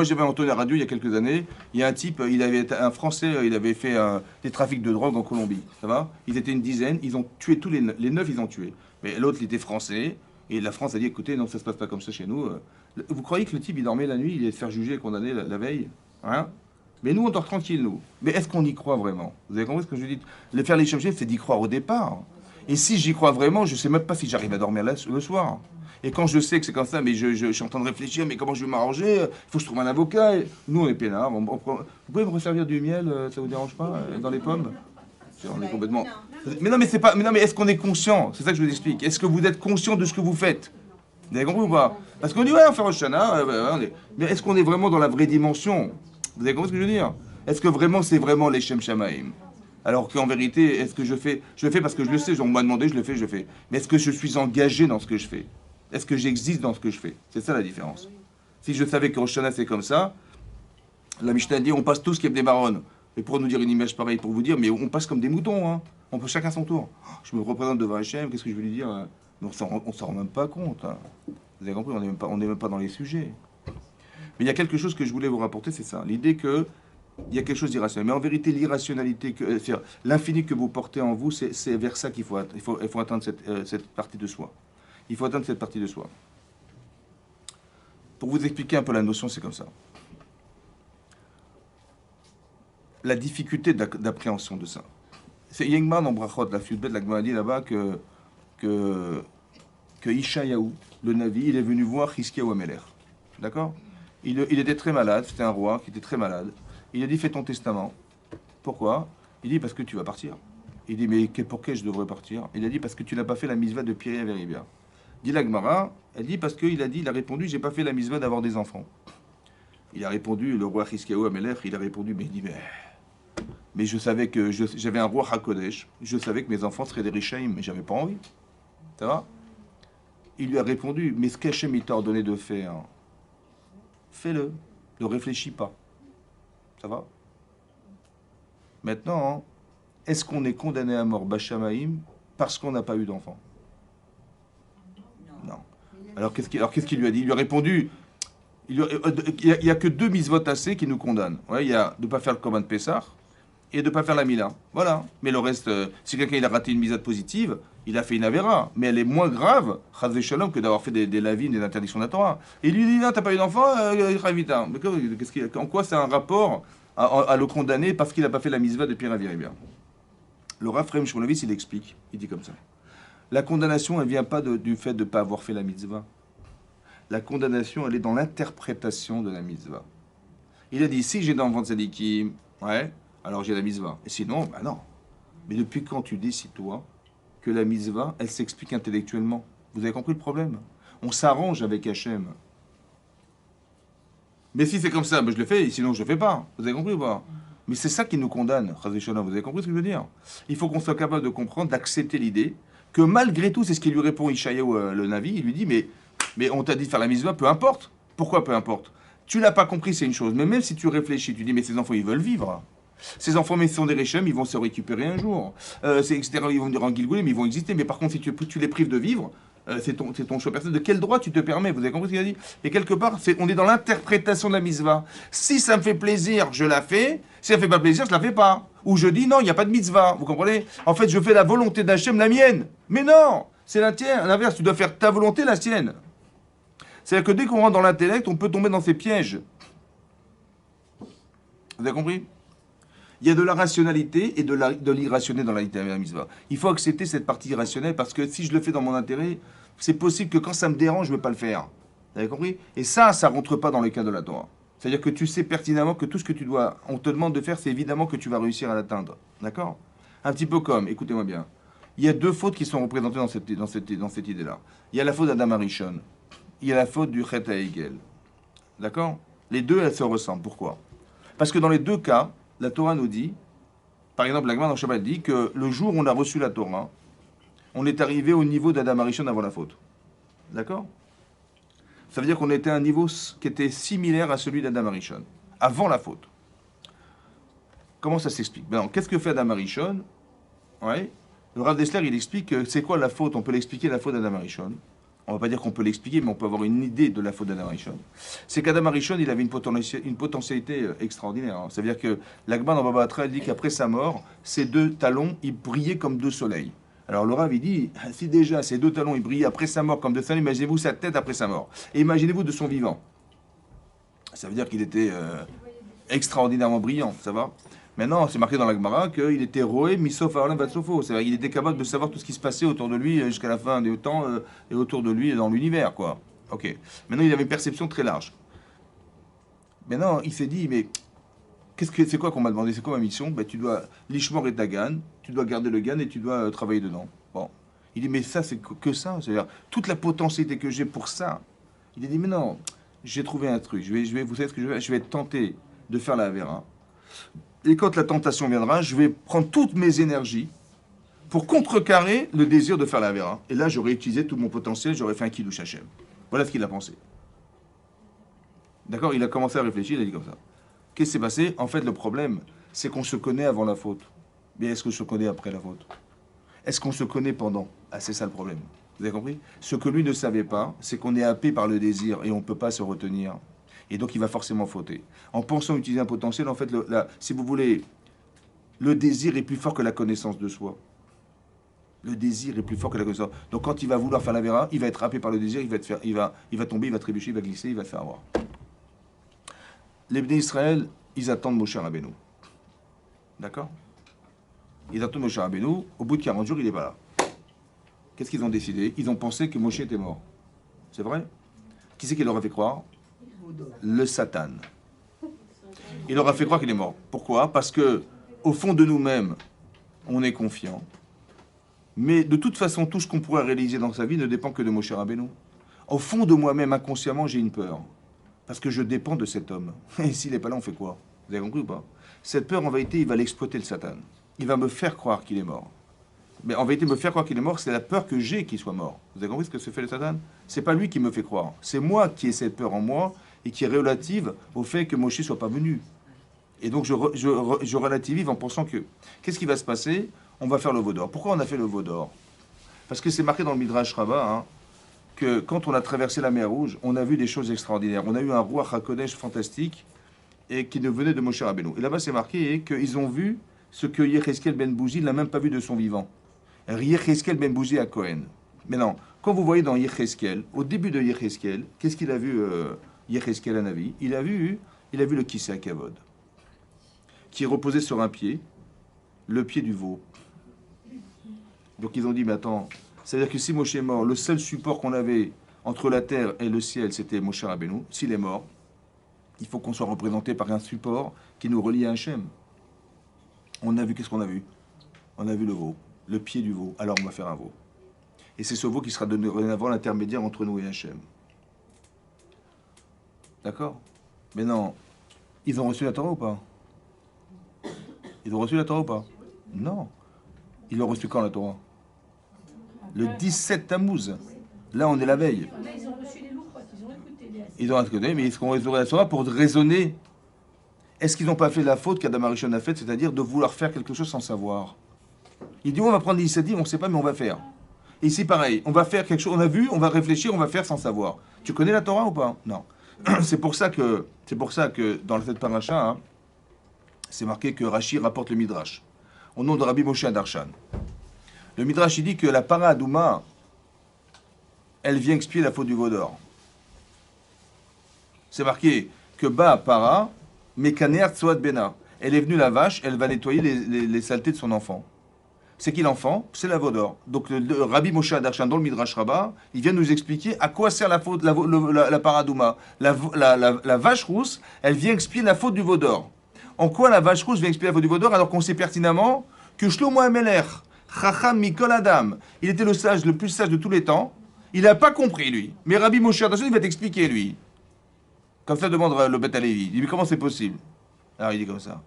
A: j'avais entendu à la radio il y a quelques années, il y a un type, un Français, il avait fait des trafics de drogue en Colombie, ça va? Ils étaient une dizaine, ils ont tué tous les 9, ils ont tué. Mais l'autre, il était français, et la France a dit, écoutez, non, ça se passe pas comme ça chez nous. Vous croyez que le type, il dormait la nuit, il allait se faire juger et condamner la veille? Hein? Mais nous, on dort tranquille, nous. Mais est-ce qu'on y croit vraiment? Vous avez compris ce que je dis? Le faire les chemchés, c'est d'y croire au départ. Et si j'y crois vraiment, je sais même pas si j'arrive à dormir le soir. Et quand je sais que c'est comme ça, mais je suis en train de réfléchir, mais comment je vais m'arranger? Il faut que je trouve un avocat. Nous, on est peinards. Vous pouvez me resservir du miel, ça vous dérange pas, dans les pommes? On est complètement... Mais non, mais c'est pas... Mais non, mais est-ce qu'on est conscient? C'est ça que je vous explique. Est-ce que vous êtes conscient de ce que vous faites? Vous avez compris ou pas? Parce qu'on dit, ouais, on fait Rosh Hashanah, mais est-ce qu'on est vraiment dans la vraie dimension? Vous avez compris ce que je veux dire? Est-ce que vraiment, c'est vraiment les Shem Shamaim? Alors qu'en vérité, est-ce que je le fais parce que je le sais, on m'a demandé, je le fais. Mais est-ce que je suis engagé dans ce que je fais? Est-ce que j'existe dans ce que je fais? C'est ça la différence. Si je savais que Rosh Hashanah c'est comme ça, la Mishnah dit on passe tous qui des marronnes. Et pour nous dire une image pareille, pour vous dire, mais on passe comme des moutons, hein. On peut chacun son tour. Je me représente devant Hachem, qu'est-ce que je vais lui dire? Mais on s'en rend même pas compte. Hein. Vous avez compris, on n'est même pas dans les sujets. Mais il y a quelque chose que je voulais vous rapporter, c'est ça. L'idée que il y a quelque chose d'irrationnel. Mais en vérité, l'irrationalité, l'infini que vous portez en vous, c'est vers ça qu'il faut atteindre cette partie de soi. Il faut atteindre cette partie de soi. Pour vous expliquer un peu la notion, c'est comme ça. La difficulté d'appréhension de ça. C'est Yengman en Brachot, la Fiudbet, la Gemara dit là-bas que Ishayahu, le Navi, il est venu voir Hiskiyahu Ameler. D'accord? Il était très malade, c'était un roi qui était très malade. Il a dit, fais ton testament. Pourquoi? Il dit, parce que tu vas partir. Il dit, mais pourquoi je devrais partir? Il a dit, parce que tu n'as pas fait la misva de Piri Averibia. Dit la Gemara, elle dit, parce qu'il a répondu, j'ai pas fait la misva d'avoir des enfants. Il a répondu, le roi Hiskiyahu Ameler, il a répondu, mais il dit, mais je savais que j'avais un roi Hakodesh, je savais que mes enfants seraient des Rishaïm, mais j'avais pas envie. Ça va? Il lui a répondu, mais ce qu'Hachem t'a ordonné de faire, fais-le, ne réfléchis pas. Ça va? Maintenant, est-ce qu'on est condamné à mort, Bachamaïm, parce qu'on n'a pas eu d'enfant? Non. Alors qu'est-ce qu'il lui a dit? Il lui a répondu, il n'y a que 2 mitzvot assez qui nous condamnent. Ouais, il y a de ne pas faire le Korban Pessah et de ne pas faire la Mila. Voilà. Mais le reste, si quelqu'un il a raté une mitzvah positive, il a fait une Avera. Mais elle est moins grave, Chas v'Shalom, que d'avoir fait des lavines, des interdictions de la Torah. Et il lui dit, non, t'as pas eu d'enfant, Ravita. En quoi c'est un rapport à le condamner parce qu'il n'a pas fait la mitzvah de Piri Averibia? Le Rav Chaim Shmulevitz, il explique, il dit comme ça. La condamnation, elle ne vient pas du fait de ne pas avoir fait la mitzvah. La condamnation, elle est dans l'interprétation de la mitzvah. Il a dit, si j'ai d'enfants tzadikim, ouais, alors j'ai la mitzvah. Et sinon, ben non. Mais depuis quand tu décides, toi, que la mitzvah, elle s'explique intellectuellement? Vous avez compris le problème? On s'arrange avec Hachem. Mais si c'est comme ça, ben je le fais, sinon je ne le fais pas. Vous avez compris ou pas? Mais c'est ça qui nous condamne, Chas v'Shalom. Vous avez compris ce que je veux dire? Il faut qu'on soit capable de comprendre, d'accepter l'idée que malgré tout, c'est ce qu'il lui répond Ishayahu le Navi, il lui dit, mais on t'a dit de faire la mitzvah, peu importe. Pourquoi peu importe? Tu l'as pas compris, c'est une chose. Mais même si tu réfléchis, tu dis, mais ces enfants, ils veulent vivre. Ces enfants, mais ce sont des Réchem, ils vont se récupérer un jour. Etc. Ils vont dire en Gilgoulim, mais ils vont exister. Mais par contre, si tu les prives de vivre, c'est ton choix personnel. De quel droit tu te permets? Vous avez compris ce qu'il a dit? Et quelque part, on est dans l'interprétation de la mitzvah. Si ça me fait plaisir, je la fais. Si ça ne fait pas plaisir, je la fais pas. Ou je dis non, il n'y a pas de mitzvah. Vous comprenez? En fait, je fais la volonté d'Hachem, la mienne. Mais non, c'est la tienne. À l'inverse, tu dois faire ta volonté, la sienne. C'est-à-dire que dès qu'on rentre dans l'intellect, on peut tomber dans ces pièges. Vous avez compris? Il y a de la rationalité et de l'irrationnel dans la mitzvah. Il faut accepter cette partie irrationnelle parce que si je le fais dans mon intérêt, c'est possible que quand ça me dérange, je ne vais pas le faire. Vous avez compris? Et ça ne rentre pas dans le cas de la Torah. C'est-à-dire que tu sais pertinemment que tout ce que on te demande de faire, c'est évidemment que tu vas réussir à l'atteindre. D'accord? Un petit peu comme, écoutez-moi bien, il y a deux fautes qui sont représentées dans cette idée-là. Il y a la faute d'Adam Arishon, il y a la faute du Chet HaEgel. D'accord? Les deux, elles se ressemblent. Pourquoi? Parce que dans les deux cas, la Torah nous dit, par exemple, la Gemara dans Shabbat dit que le jour où on a reçu la Torah, on est arrivé au niveau d'Adam Arishon avant la faute. D'accord? Ça veut dire qu'on était à un niveau qui était similaire à celui d'Adam Arishon, avant la faute. Comment ça s'explique? Ben, qu'est-ce que fait Adam Arishon? Ouais. Le Rav Dessler, il explique que c'est quoi la faute? On peut l'expliquer, la faute d'Adam Arishon. On ne va pas dire qu'on peut l'expliquer, mais on peut avoir une idée de la faute d'Adam Arishon. C'est qu'Adam Arishon, il avait une potentialité extraordinaire. Hein. Ça veut dire que l'Agban dans Baba Batra, il dit qu'après sa mort, ses deux talons, ils brillaient comme deux soleils. Alors le Rav, il dit, si déjà ces deux talons, ils brillaient après sa mort comme deux soleils, imaginez-vous sa tête après sa mort. Et imaginez-vous de son vivant. Ça veut dire qu'il était extraordinairement brillant, ça va? Maintenant, c'est marqué dans la Gemara qu'il était roé, misof aolam vatsofo. C'est-à-dire qu'il était capable de savoir tout ce qui se passait autour de lui jusqu'à la fin des temps et autour de lui dans l'univers, quoi. Ok. Maintenant, il avait une perception très large. Maintenant, il s'est dit, mais c'est quoi qu'on m'a demandé? C'est quoi ma mission? Ben, tu dois l'ishmor et ta gan, tu dois garder le gan et tu dois travailler dedans. Bon. Il dit, mais ça, c'est que ça. C'est-à-dire, toute la potentialité que j'ai pour ça. Il a dit, mais non, j'ai trouvé un truc. Vous savez ce que je vais faire? Je vais être tenté de faire la Avera. Et quand la tentation viendra, je vais prendre toutes mes énergies pour contrecarrer le désir de faire la Avera. Et là, j'aurais utilisé tout mon potentiel, j'aurais fait un kiddush Hashem. Voilà ce qu'il a pensé. D'accord? Il a commencé à réfléchir, il a dit comme ça. Qu'est-ce qui s'est passé? En fait, le problème, c'est qu'on se connaît avant la faute. Mais est-ce qu'on se connaît après la faute? Est-ce qu'on se connaît pendant? Ah, c'est ça le problème. Vous avez compris? Ce que lui ne savait pas, c'est qu'on est happé par le désir et on ne peut pas se retenir. Et donc, il va forcément fauter. En pensant utiliser un potentiel, en fait, si vous voulez, le désir est plus fort que la connaissance de soi. Le désir est plus fort que la connaissance. Donc, quand il va vouloir faire la Vera, il va être happé par le désir, il va tomber, il va trébucher, il va glisser, il va se faire avoir. Les Bnei Israël, ils attendent Moshe Rabbeinu. D'accord? Ils attendent Moshe Rabbeinu. Au bout de 40 jours, il n'est pas là. Qu'est-ce qu'ils ont décidé? Ils ont pensé que Moshe était mort. C'est vrai? Qui c'est qui leur a fait croire? Le Satan. Il leur a fait croire qu'il est mort. Pourquoi? Parce que au fond de nous-mêmes, on est confiant. Mais de toute façon, tout ce qu'on pourrait réaliser dans sa vie ne dépend que de Moshe Rabbeinu. Au fond de moi-même, inconsciemment, j'ai une peur. Parce que je dépends de cet homme. Et s'il n'est pas là, on fait quoi? Vous avez compris ou pas? Cette peur, en vérité, il va l'exploiter, le Satan. Il va me faire croire qu'il est mort. Mais en vérité, me faire croire qu'il est mort, c'est la peur que j'ai qu'il soit mort. Vous avez compris ce que se fait le Satan? C'est pas lui qui me fait croire. C'est moi qui ai cette peur en moi et qui est relative au fait que Moshe ne soit pas venu. Et donc je relativise en pensant que... Qu'est-ce qui va se passer? On va faire le veau d'or. Pourquoi on a fait le veau d'or? Parce que c'est marqué dans le Midrash Rabbah hein, que quand on a traversé la mer Rouge, on a vu des choses extraordinaires. On a eu un roi HaKodesh fantastique et qui nous venait de Moshe Rabbeinu. Et là-bas, c'est marqué qu'ils ont vu ce que Yecheskel ben Bouzi n'a même pas vu de son vivant. Yecheskel ben Bouzi à Cohen. Maintenant, quand vous voyez dans Yecheskel, au début de Yecheskel, qu'est-ce qu'il a vu Yecheskel Hanavi? Il a vu le Kisei Kavod, qui est reposé sur un pied, le pied du veau. Donc ils ont dit, mais attends, c'est-à-dire que si Moshe est mort, le seul support qu'on avait entre la terre et le ciel, c'était Moshe Rabbeinu. S'il est mort, il faut qu'on soit représenté par un support qui nous relie à Hachem. On a vu, qu'est-ce qu'on a vu? On a vu le veau, le pied du veau. Alors on va faire un veau. Et c'est ce veau qui sera dorénavant l'intermédiaire entre nous et Hachem. D'accord? Mais non, ils ont reçu la Torah ou pas? Ils ont reçu la Torah ou pas? Non. Ils l'ont reçu quand la Torah? Le 17 Tammuz. Là, on est la veille.
D: Là, ils ont reçu les loups, ils ont écouté.
A: Ils ont écouté, mais ils ont reçu la Torah pour raisonner. Est-ce qu'ils n'ont pas fait la faute qu'Adam Arishon a faite, c'est-à-dire de vouloir faire quelque chose sans savoir? Il dit, on va prendre l'initiative, on ne sait pas, mais on va faire. Et ici, pareil, on va faire quelque chose, on a vu, on va réfléchir, on va faire sans savoir. Tu connais la Torah ou pas? Non. C'est pour ça que dans cette paracha, hein, c'est marqué que Rashi rapporte le Midrash, au nom de Rabbi Moshe Darshan. Le Midrash, il dit que la para Adouma, elle vient expier la faute du veau d'or. C'est marqué que Ba para, Mekaner Tsoad Bena. elle est venue la vache, elle va nettoyer les saletés de son enfant. C'est qui l'enfant? C'est la Vaudor. Donc le Rabbi Moshe Adarshan dans le Midrash Rabbah, il vient nous expliquer à quoi sert la faute, la paradouma. La vache rousse, elle vient expliquer la faute du Vaudor. En quoi la vache rousse vient expliquer la faute du Vaudor alors qu'on sait pertinemment que Shlomo HaMelech, Chacham Mikol Adam, il était le plus sage de tous les temps, il n'a pas compris lui. Mais Rabbi Moshe Adarshan, il va t'expliquer lui. Comme ça demande le Beth Alevi. Il dit mais comment c'est possible? Alors il dit comme ça.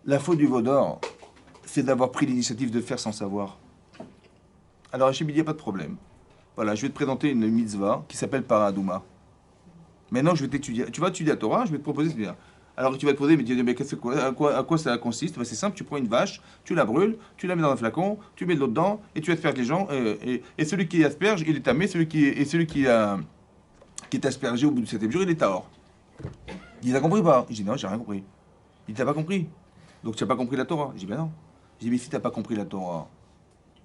A: La faute du Vaudor, c'est d'avoir pris l'initiative de faire sans savoir. Alors Hachem, il n'y a pas de problème. Voilà, je vais te présenter une mitzvah qui s'appelle Paradouma. Maintenant, je vais t'étudier. Tu vas étudier la Torah, je vais te proposer ce bien. Alors tu vas te poser, mais tu dis, mais à quoi ça consiste? Ben, c'est simple, tu prends une vache, tu la brûles, tu la mets dans un flacon, tu mets de l'eau dedans, et tu asperges les gens, et celui qui asperge, il est tamé, celui qui est aspergé au bout du 7e jour, il est tahor. Il dit, t'as compris ou pas? Je dis, non, j'ai rien compris. Il dit, t'as pas compris? Donc tu n'as pas compris la Torah? Je dis, ben non. Je dis, mais si tu n'as pas compris la Torah,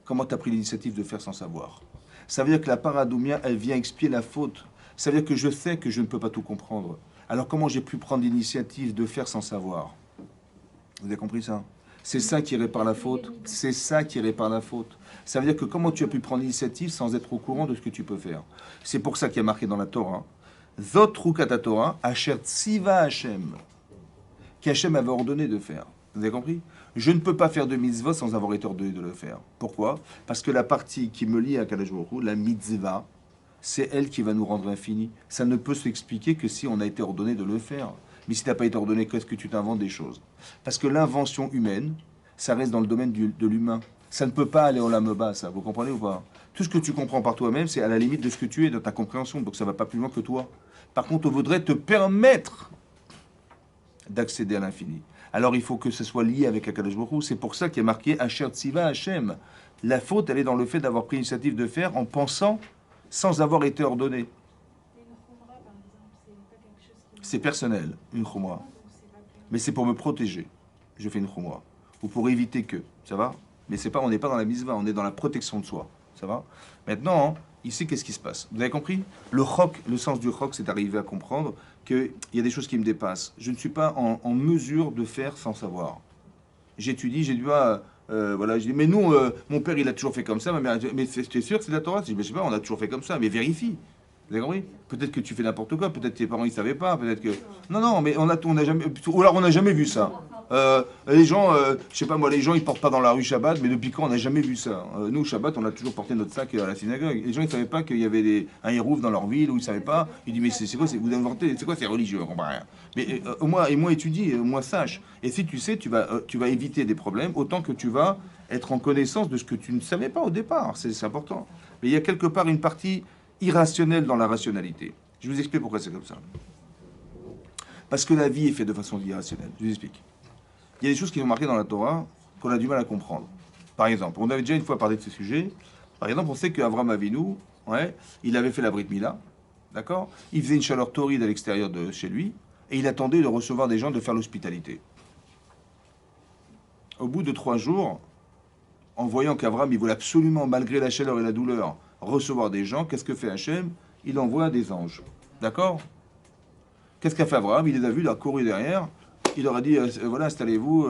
A: comment tu as pris l'initiative de faire sans savoir? Ça veut dire que la paradoumia, elle vient expier la faute. Ça veut dire que je sais que je ne peux pas tout comprendre. Alors comment j'ai pu prendre l'initiative de faire sans savoir? Vous avez compris ça? C'est ça qui répare la faute. C'est ça qui répare la faute. Ça veut dire que comment tu as pu prendre l'initiative sans être au courant de ce que tu peux faire? C'est pour ça qu'il y a marqué dans la Torah, Zot Rukata Torah, Asher Tziva Hashem, qu'Hachem avait ordonné de faire. Vous avez compris? Je ne peux pas faire de mitzvah sans avoir été ordonné de le faire. Pourquoi? Parce que la partie qui me lie à Kadosh Baruch Hu, la mitzvah, c'est elle qui va nous rendre infini. Ça ne peut s'expliquer que si on a été ordonné de le faire. Mais si tu n'as pas été ordonné, qu'est-ce que tu t'inventes des choses? Parce que l'invention humaine, ça reste dans le domaine de l'humain. Ça ne peut pas aller au lame-bas, ça. Vous comprenez ou pas? Tout ce que tu comprends par toi-même, c'est à la limite de ce que tu es, de ta compréhension. Donc ça ne va pas plus loin que toi. Par contre, on voudrait te permettre d'accéder à l'infini. Alors il faut que ce soit lié avec Akadosh Baruch Hu. C'est pour ça qu'il y a marqué Asher Tziva Hashem. La faute, elle est dans le fait d'avoir pris l'initiative de faire en pensant sans avoir été ordonné. C'est personnel, une khumra. Mais c'est pour me protéger. Je fais une khumra. Ou pour éviter que. Ça va? Mais c'est pas, on n'est pas dans la misva, on est dans la protection de soi. Ça va? Maintenant, ici, qu'est-ce qui se passe? Vous avez compris? Le chok, le sens du chok, c'est d'arriver à comprendre qu'il y a des choses qui me dépassent. Je ne suis pas en mesure de faire sans savoir. J'étudie, j'ai dû... voilà, je dis, mais nous, mon père, il a toujours fait comme ça, ma mère, mais tu es sûr que c'est de la Torah? Je dis, mais je sais pas, on a toujours fait comme ça, mais vérifie. Vous avez compris? Peut-être que tu fais n'importe quoi, peut-être que tes parents, ils savaient pas, peut-être que... Non, mais on a jamais... Ou alors, on n'a jamais vu ça. Les gens, je sais pas moi, les gens ils portent pas dans la rue Shabbat, mais depuis quand on n'a jamais vu ça? Nous Shabbat, on a toujours porté notre sac à la synagogue. Les gens ils savaient pas qu'il y avait un hérouf dans leur ville, ou ils savaient pas. Ils disent mais c'est quoi, vous inventez, c'est quoi ces religieux, on comprend rien. Mais au moins étudie, au moins sache. Et si tu sais, tu vas éviter des problèmes autant que tu vas être en connaissance de ce que tu ne savais pas au départ. C'est important. Mais il y a quelque part une partie irrationnelle dans la rationalité. Je vous explique pourquoi c'est comme ça. Parce que la vie est faite de façon irrationnelle. Je vous explique. Il y a des choses qui sont marquées dans la Torah qu'on a du mal à comprendre. Par exemple, on avait déjà une fois parlé de ce sujet. Par exemple, on sait qu'Avram Avinu, il avait fait la Brit Mila, d'accord? Il faisait une chaleur torride à l'extérieur de chez lui, et il attendait de recevoir des gens, de faire l'hospitalité. Au bout de 3 jours, en voyant qu'Avram, il voulait absolument, malgré la chaleur et la douleur, recevoir des gens, qu'est-ce que fait Hachem? Il envoie des anges, d'accord? Qu'est-ce qu'a fait Avram? Il les a vus, il a couru derrière. Il leur a dit, voilà, installez-vous,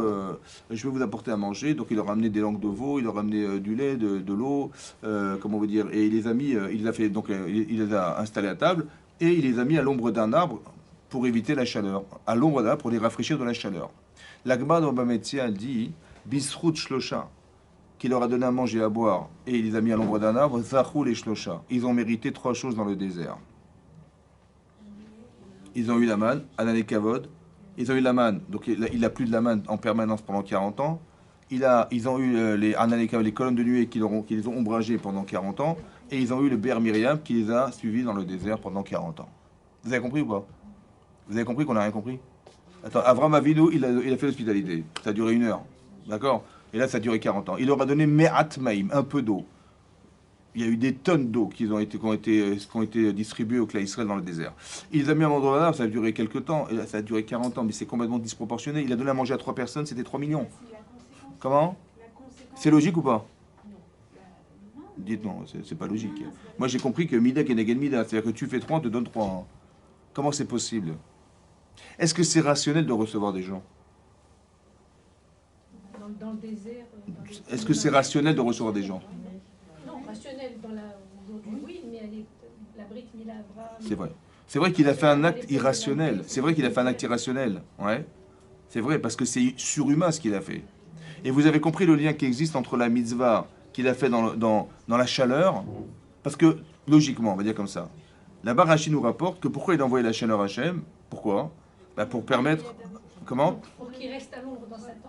A: je vais vous apporter à manger. Donc il leur a amené des langues de veau, il leur a amené du lait, de l'eau, comment on veut dire. Et il les a mis, il les a installés à table et il les a mis à l'ombre d'un arbre pour éviter la chaleur. À l'ombre d'un arbre pour les rafraîchir de la chaleur. L'Agma de Bametzia dit, Bisrout Shlosha, qui leur a donné à manger et à boire et il les a mis à l'ombre d'un arbre, Zachou les Shlosha. Ils ont mérité 3 choses dans le désert. Ils ont eu la manne, Anan et Kavod. Ils ont eu la manne, donc il a plus de la manne en permanence pendant 40 ans. Ils ont eu les colonnes de nuée qui les ont ombragés pendant 40 ans. Et ils ont eu le Ber Miriam qui les a suivis dans le désert pendant 40 ans. Vous avez compris ou pas? Vous avez compris qu'on n'a rien compris? Attends, Avram Avinu, il a fait l'hospitalité. Ça a duré 1 heure. D'accord? Et là, ça a duré 40 ans. Il leur a donné Me'at Maïm, un peu d'eau. Il y a eu des tonnes d'eau qui ont été distribuées au clan Israël dans le désert. Il les a mis à l'endroit là, ça a duré quelques temps, et là, ça a duré 40 ans, mais c'est complètement disproportionné. Il a donné à manger à 3 personnes, c'était 3 millions. Comment? C'est logique ou pas? Dites non, c'est pas logique. Moi j'ai compris que Mida Keneged Mida, c'est-à-dire que tu fais 3, on te donne 3. Comment c'est possible? Est-ce que c'est rationnel de recevoir des gens?
D: Dans le désert.
A: Est-ce que c'est rationnel de recevoir des gens?
D: Non, rationnel aujourd'hui, oui, mais la Brit Mila Abraham.
A: C'est vrai. C'est vrai qu'il a fait un acte irrationnel. C'est vrai qu'il a fait un acte irrationnel. Ouais. C'est vrai, parce que c'est surhumain ce qu'il a fait. Et vous avez compris le lien qui existe entre la mitzvah qu'il a fait dans la chaleur, parce que, logiquement, on va dire comme ça, là-bas, Rachid nous rapporte que pourquoi il a envoyé la chaleur à Hachem? Pourquoi? Pour permettre... Comment?
D: Pour qu'il reste à l'ombre dans sa tente.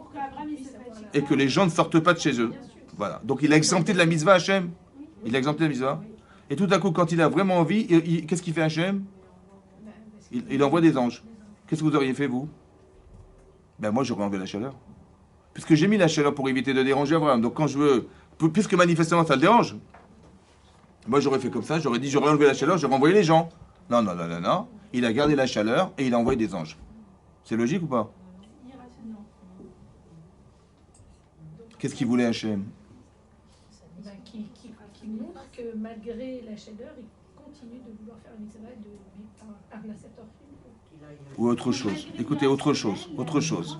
A: Et que les gens ne sortent pas de chez eux. Voilà. Donc il a exempté de la mitzvah Hachem. Il a exempté de la mitzvah. Et tout à coup, quand il a vraiment envie, qu'est-ce qu'il fait Hachem? Il envoie des anges. Qu'est-ce que vous auriez fait, vous? Ben moi, j'aurais enlevé la chaleur. Puisque j'ai mis la chaleur pour éviter de déranger Abraham. Donc quand je veux... Puisque manifestement, ça le dérange. Moi, j'aurais fait comme ça. J'aurais dit, j'aurais enlevé la chaleur, j'aurais envoyé les gens. Non, non, non, non, non. Il a gardé la chaleur et il a envoyé des anges. C'est logique ou pas? Qu'est-ce qu'il voulait Hachem?
D: Qui montre que malgré la chaleur, il continue de vouloir faire une mitzvah de vivre par la septorfine.
A: Ou autre chose. Écoutez, autre chose. Autre chose.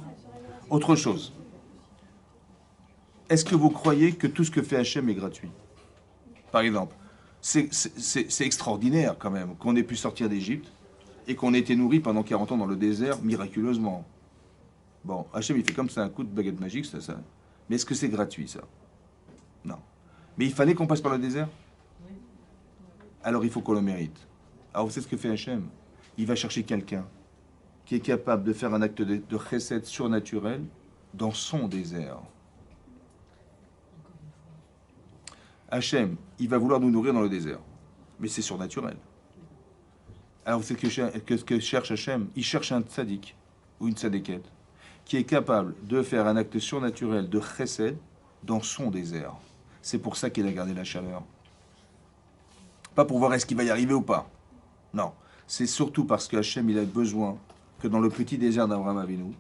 A: Autre chose. Est-ce que vous croyez que tout ce que fait Hachem est gratuit? Par exemple, c'est extraordinaire quand même qu'on ait pu sortir d'Égypte et qu'on ait été nourri pendant 40 ans dans le désert miraculeusement. Bon, Hachem il fait comme ça un coup de baguette magique, ça. Mais est-ce que c'est gratuit ça? Non. Mais il fallait qu'on passe par le désert? Alors il faut qu'on le mérite. Alors vous savez ce que fait Hachem? Il va chercher quelqu'un qui est capable de faire un acte de chesed surnaturel dans son désert. Hachem, il va vouloir nous nourrir dans le désert. Mais c'est surnaturel. Alors c'est ce que cherche Hachem? Il cherche un tzaddik ou une tzaddiket qui est capable de faire un acte surnaturel de chesed dans son désert. C'est pour ça qu'il a gardé la chaleur. Pas pour voir est-ce qu'il va y arriver ou pas. Non. C'est surtout parce que Hachem, il a besoin que dans le petit désert d'Abraham Avinu,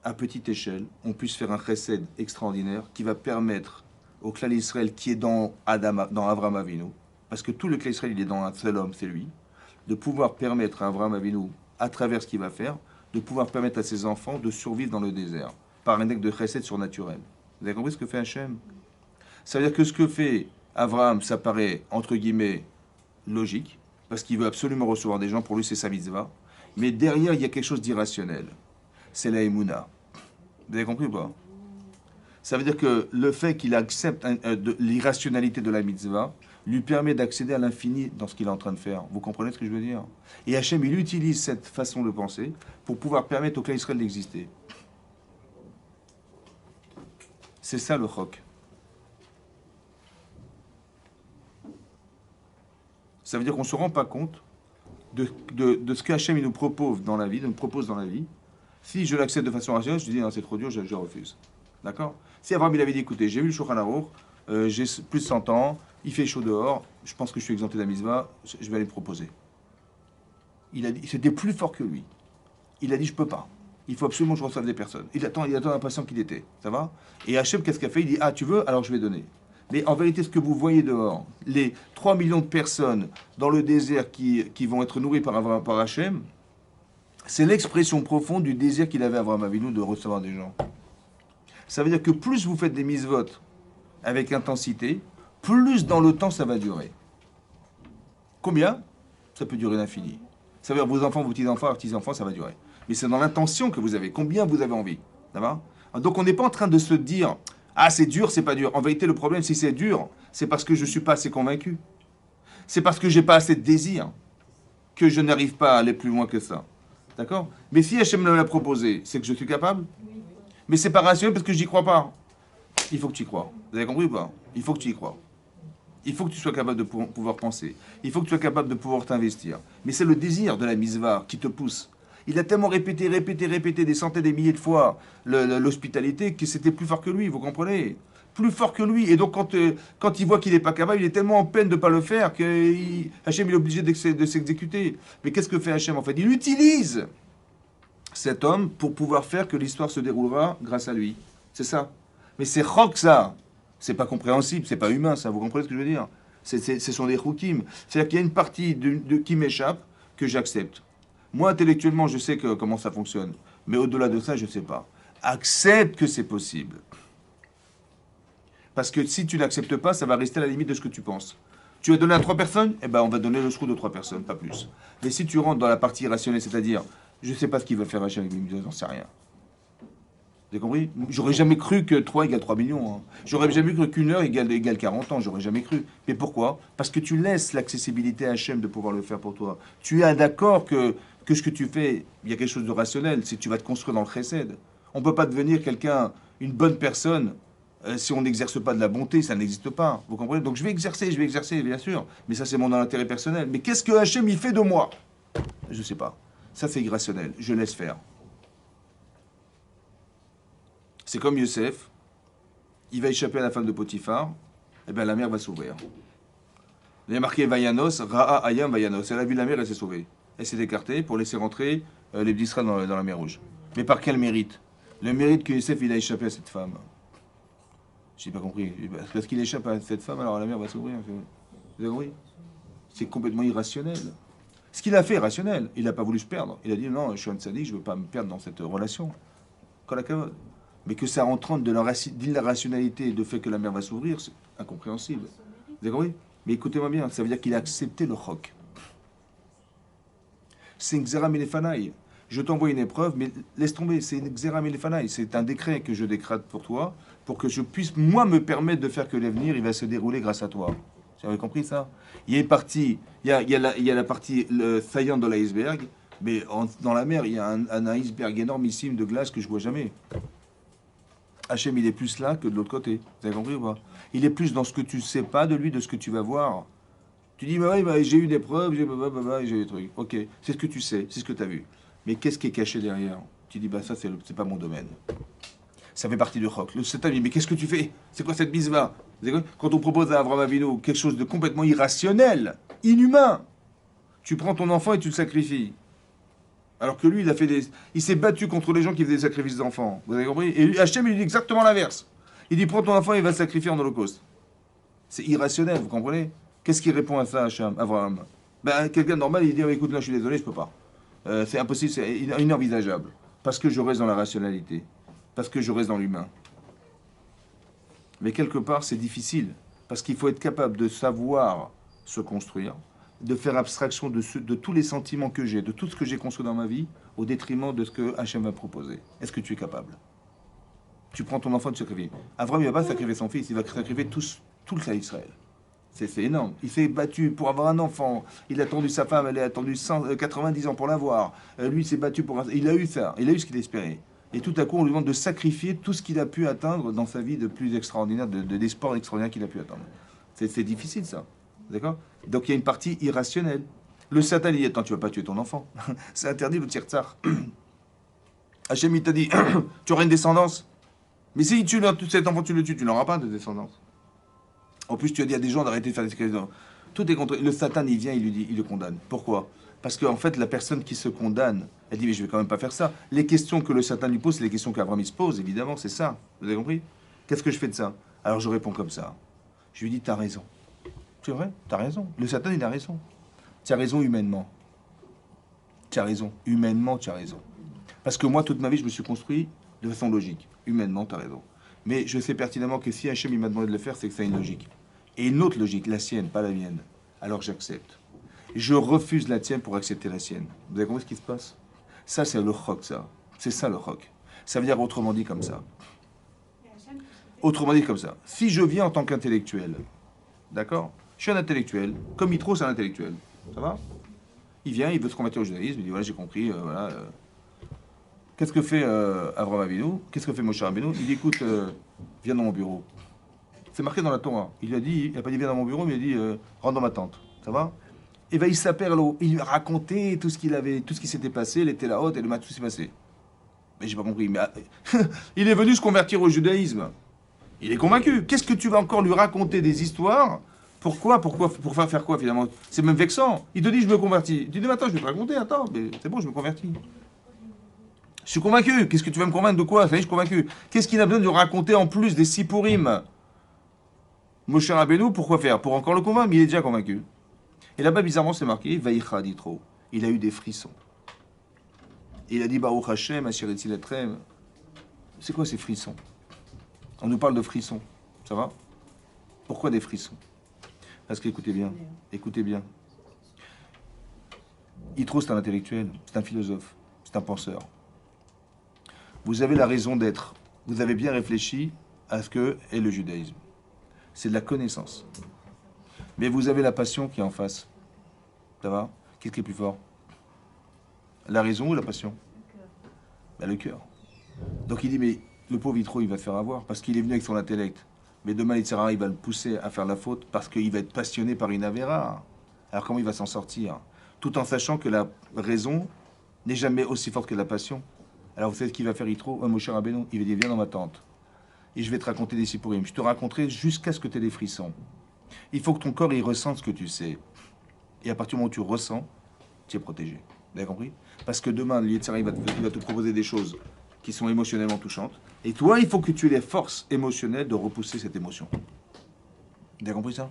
A: à petite échelle, on puisse faire un chesed extraordinaire qui va permettre au clan Israël qui est dans Abraham Avinu, parce que tout le clan Israël, il est dans un seul homme, c'est lui, de pouvoir permettre à Abraham Avinu, à travers ce qu'il va faire, de pouvoir permettre à ses enfants de survivre dans le désert, par un acte de chesed surnaturel. Vous avez compris ce que fait Hachem? Ça veut dire que ce que fait Abraham, ça paraît, entre guillemets, logique, parce qu'il veut absolument recevoir des gens, pour lui c'est sa mitzvah, mais derrière il y a quelque chose d'irrationnel. C'est la émouna. Vous avez compris ou pas? Ça veut dire que le fait qu'il accepte l'irrationalité de la mitzvah lui permet d'accéder à l'infini dans ce qu'il est en train de faire. Vous comprenez ce que je veux dire? Et Hachem, il utilise cette façon de penser pour pouvoir permettre au clan Israël d'exister. C'est ça le chok. Ça veut dire qu'on ne se rend pas compte de ce que Hachem il nous propose dans la vie, Si je l'accepte de façon rationnelle, je dis non, c'est trop dur, je refuse. D'accord? Si Abraham il avait dit écoutez, j'ai vu le Shulchan Aruch, j'ai plus de 100 ans, il fait chaud dehors, je pense que je suis exempté de la mitzvah, je vais aller me proposer. Il a dit, c'était plus fort que lui. Il a dit je peux pas. Il faut absolument que je reçoive des personnes. Il attend impatient qu'il était. Ça va? Et Hachem, qu'est-ce qu'il a fait? Il dit ah tu veux, alors je vais donner. Mais en vérité, ce que vous voyez dehors, les 3 millions de personnes dans le désert qui vont être nourries par Hachem, c'est l'expression profonde du désir qu'il avait Abraham Avinu de recevoir des gens. Ça veut dire que plus vous faites des mitzvot avec intensité, plus dans le temps ça va durer. Combien? Ça peut durer l'infini. Ça veut dire vos enfants, vos petits-enfants, ça va durer. Mais c'est dans l'intention que vous avez. Combien vous avez envie? D'accord? Donc on n'est pas en train de se dire ah c'est dur, c'est pas dur. En vérité le problème si c'est dur, c'est parce que je ne suis pas assez convaincu. C'est parce que j'ai pas assez de désir que je n'arrive pas à aller plus loin que ça. D'accord? Mais si Hachem me l'a proposé, c'est que je suis capable? Mais c'est pas rationnel parce que je n'y crois pas. Il faut que tu y crois. Vous avez compris ou pas? Il faut que tu y crois. Il faut que tu sois capable de pouvoir penser. Il faut que tu sois capable de pouvoir t'investir. Mais c'est le désir de la mitzvah qui te pousse. Il a tellement répété des centaines, des milliers de fois l'hospitalité que c'était plus fort que lui, vous comprenez? Plus fort que lui. Et donc quand il voit qu'il n'est pas capable, il est tellement en peine de ne pas le faire que Hachem il est obligé de s'exécuter. Mais qu'est-ce que fait Hachem en fait? Il utilise cet homme pour pouvoir faire que l'histoire se déroulera grâce à lui. C'est ça. Mais c'est rock ça. C'est pas compréhensible, c'est pas humain ça. Vous comprenez ce que je veux dire? Ce sont des choukim. C'est-à-dire qu'il y a une partie qui m'échappe que j'accepte. Moi, intellectuellement, je sais comment ça fonctionne. Mais au-delà de ça, je ne sais pas. Accepte que c'est possible. Parce que si tu n'acceptes pas, ça va rester à la limite de ce que tu penses. Tu as donné à 3 personnes, eh ben on va donner le trou de 3 personnes, pas plus. Mais si tu rentres dans la partie irrationnelle, c'est-à-dire, je ne sais pas ce qu'il va faire Hachem avec 1000 millions, j'en sais rien. Vous avez compris? J'aurais jamais cru que 3 égale 3 millions. Hein. J'aurais jamais cru qu'une heure égale 40 ans. J'aurais jamais cru. Mais pourquoi? Parce que tu laisses l'accessibilité à Hachem de pouvoir le faire pour toi. Tu es d'accord que ce que tu fais, il y a quelque chose de rationnel. C'est que tu vas te construire dans le chesed. On ne peut pas devenir quelqu'un, une bonne personne, si on n'exerce pas de la bonté. Ça n'existe pas. Vous comprenez? Donc je vais exercer, bien sûr. Mais ça, c'est mon intérêt personnel. Mais qu'est-ce que Hachem, il fait de moi? Je ne sais pas. Ça, c'est irrationnel. Je laisse faire. C'est comme Youssef, il va échapper à la femme de Potiphar, et bien la mer va s'ouvrir. Il y a marqué Vayanos, Ra'a Ayam Vayanos. Elle a vu la mer, elle s'est sauvée. Elle s'est écartée pour laisser rentrer les d'Israël dans la mer Rouge. Mais par quel mérite? Le mérite que Youssef il a échappé à cette femme. Je n'ai pas compris. Parce qu'il échappe à cette femme, alors la mer va s'ouvrir. Vous avez compris? C'est complètement irrationnel. Ce qu'il a fait est rationnel. Il n'a pas voulu se perdre. Il a dit non, je suis un tzaddik, je ne veux pas me perdre dans cette relation. Kolakavod. Mais que ça rentre de l'irrationalité et de fait que la mer va s'ouvrir, c'est incompréhensible. Vous avez compris? Mais écoutez-moi bien, ça veut dire qu'il a accepté le chok. C'est une xéra milefanaï. Je t'envoie une épreuve, mais laisse tomber, c'est une xéra milefanaï. C'est un décret que je décrète pour toi, pour que je puisse, moi, me permettre de faire que l'avenir, il va se dérouler grâce à toi. Vous avez compris ça? Il y a une partie, il y a la partie saillante de l'iceberg, mais dans la mer, il y a un iceberg énormissime de glace que je ne vois jamais. Hachem, il est plus là que de l'autre côté. Vous avez compris ou pas? Il est plus dans ce que tu sais pas de lui, de ce que tu vas voir. Tu dis, bah oui, j'ai eu des preuves, j'ai eu des trucs. Ok, c'est ce que tu sais, c'est ce que tu as vu. Mais qu'est-ce qui est caché derrière? Tu dis, bah ça, c'est pas mon domaine. Ça fait partie du roc. Le Satan dit, mais qu'est-ce que tu fais? C'est quoi cette bise-va? Quand on propose à Avraham Avinu quelque chose de complètement irrationnel, inhumain, tu prends ton enfant et tu le sacrifies. Alors que lui, il s'est battu contre les gens qui faisaient des sacrifices d'enfants. Vous avez compris? Et Hachem, il dit exactement l'inverse. Il dit, prends ton enfant et il va le sacrifier en holocauste. C'est irrationnel, vous comprenez? Qu'est-ce qui répond à ça, Hachem, Abraham? Ben, quelqu'un de normal, il dit, écoute, là, je suis désolé, je peux pas. C'est impossible, c'est inenvisageable. Parce que je reste dans la rationalité. Parce que je reste dans l'humain. Mais quelque part, c'est difficile. Parce qu'il faut être capable de savoir se construire, de faire abstraction de tous les sentiments que j'ai, de tout ce que j'ai construit dans ma vie, au détriment de ce que Hachem va proposer. Est-ce que tu es capable? Tu prends ton enfant, tu sacrifies. Avraham, il ne va pas sacrifier son fils, il va sacrifier tout le Israël. C'est énorme. Il s'est battu pour avoir un enfant. Il a attendu sa femme, elle a attendu 90 ans pour l'avoir. Lui, il s'est battu pour... Il a eu ça, il a eu ce qu'il espérait. Et tout à coup, on lui demande de sacrifier tout ce qu'il a pu atteindre dans sa vie de plus extraordinaire, d'espoir extraordinaire qu'il a pu atteindre. C'est difficile, ça. D'accord? Donc il y a une partie irrationnelle. Le Satan, il dit, attends, tu vas pas tuer ton enfant. C'est interdit le tir-tsar. Hachem, il t'a dit, tu auras une descendance. Mais si tu cet enfant, tu le tues, tu n'auras pas de descendance. En plus, tu as dit à des gens d'arrêter de faire des sacrifices. Tout est contre. Le Satan, il vient, il lui dit, il le condamne. Pourquoi? Parce qu'en fait, la personne qui se condamne, elle dit, mais je vais quand même pas faire ça. Les questions que le Satan lui pose, c'est les questions qu'Abraham se pose, évidemment, c'est ça. Vous avez compris? Qu'est-ce que je fais de ça? Alors je réponds comme ça. Je lui dis, t'as raison. C'est vrai, t'as raison. Le Satan, il a raison. Tu as raison humainement. Tu as raison. Humainement, tu as raison. Parce que moi, toute ma vie, je me suis construit de façon logique. Humainement, tu as raison. Mais je sais pertinemment que si Hachem il m'a demandé de le faire, c'est que ça a une logique. Et une autre logique, la sienne, pas la mienne. Alors j'accepte. Je refuse la tienne pour accepter la sienne. Vous avez compris ce qui se passe? Ça, c'est le chok, ça. C'est ça, le chok. Ça veut dire autrement dit comme ça. Autrement dit comme ça. Si je viens en tant qu'intellectuel, d'accord? Je suis un intellectuel. Comme Yitro, c'est un intellectuel. Ça va? Il vient, il veut se convertir au judaïsme. Il dit, voilà, j'ai compris, voilà... Qu'est-ce que fait Avraham Avinu? Qu'est-ce que fait Moshe Rabbeinu? Il dit, écoute, viens dans mon bureau. C'est marqué dans la Torah. Il a dit, il n'a pas dit viens dans mon bureau, mais il a dit rentre dans ma tente. Ça va? Et ben il s'appelle, il lui a raconté tout ce qu'il avait, tout ce qui s'était passé, il était là haute et le mat, tout ce qui s'est passé. Mais j'ai pas compris. Mais il est venu se convertir au judaïsme. Il est convaincu. Qu'est-ce que tu vas encore lui raconter des histoires? Pourquoi? Pour faire quoi finalement? C'est même vexant. Il te dit je me convertis. Tu dis mais attends, je vais te raconter, attends, mais c'est bon, je me convertis. Je suis convaincu. Qu'est-ce que tu vas me convaincre de quoi? Ça y est, je suis convaincu. Qu'est-ce qu'il a besoin de raconter en plus des Sipurim? Moshe Rabbeinu, pourquoi faire? Pour encore le convaincre, mais il est déjà convaincu. Et là-bas, bizarrement, c'est marqué Vaïcha Ditro. Il a eu des frissons. il a dit Baruch Hashem, Asher Etzil Etrem. C'est quoi ces frissons? On nous parle de frissons, ça va? Pourquoi des frissons? Parce qu'écoutez bien, écoutez bien. Yitro, c'est un intellectuel, c'est un philosophe, c'est un penseur. Vous avez la raison d'être. Vous avez bien réfléchi à ce que est le judaïsme. C'est de la connaissance. Mais vous avez la passion qui est en face. Ça va? Qu'est-ce qui est plus fort? La raison ou la passion? Ben, le cœur. Donc il dit, mais le pauvre Yitro, il va se faire avoir parce qu'il est venu avec son intellect. Mais demain, il va le pousser à faire la faute parce qu'il va être passionné par une avéra. Alors comment il va s'en sortir? Tout en sachant que la raison n'est jamais aussi forte que la passion. Alors vous savez ce qu'il va faire Yitro? Mon cher Rabbeinu, il va dire, viens dans ma tente. Et je vais te raconter des sipurim. Je te raconterai jusqu'à ce que tu aies des frissons. Il faut que ton corps, il ressente ce que tu sais. Et à partir du moment où tu ressens, tu es protégé. Vous avez compris? Parce que demain, le Yetzirah, il va te proposer des choses qui sont émotionnellement touchantes. Et toi, il faut que tu aies les forces émotionnelles de repousser cette émotion. Vous avez compris ça?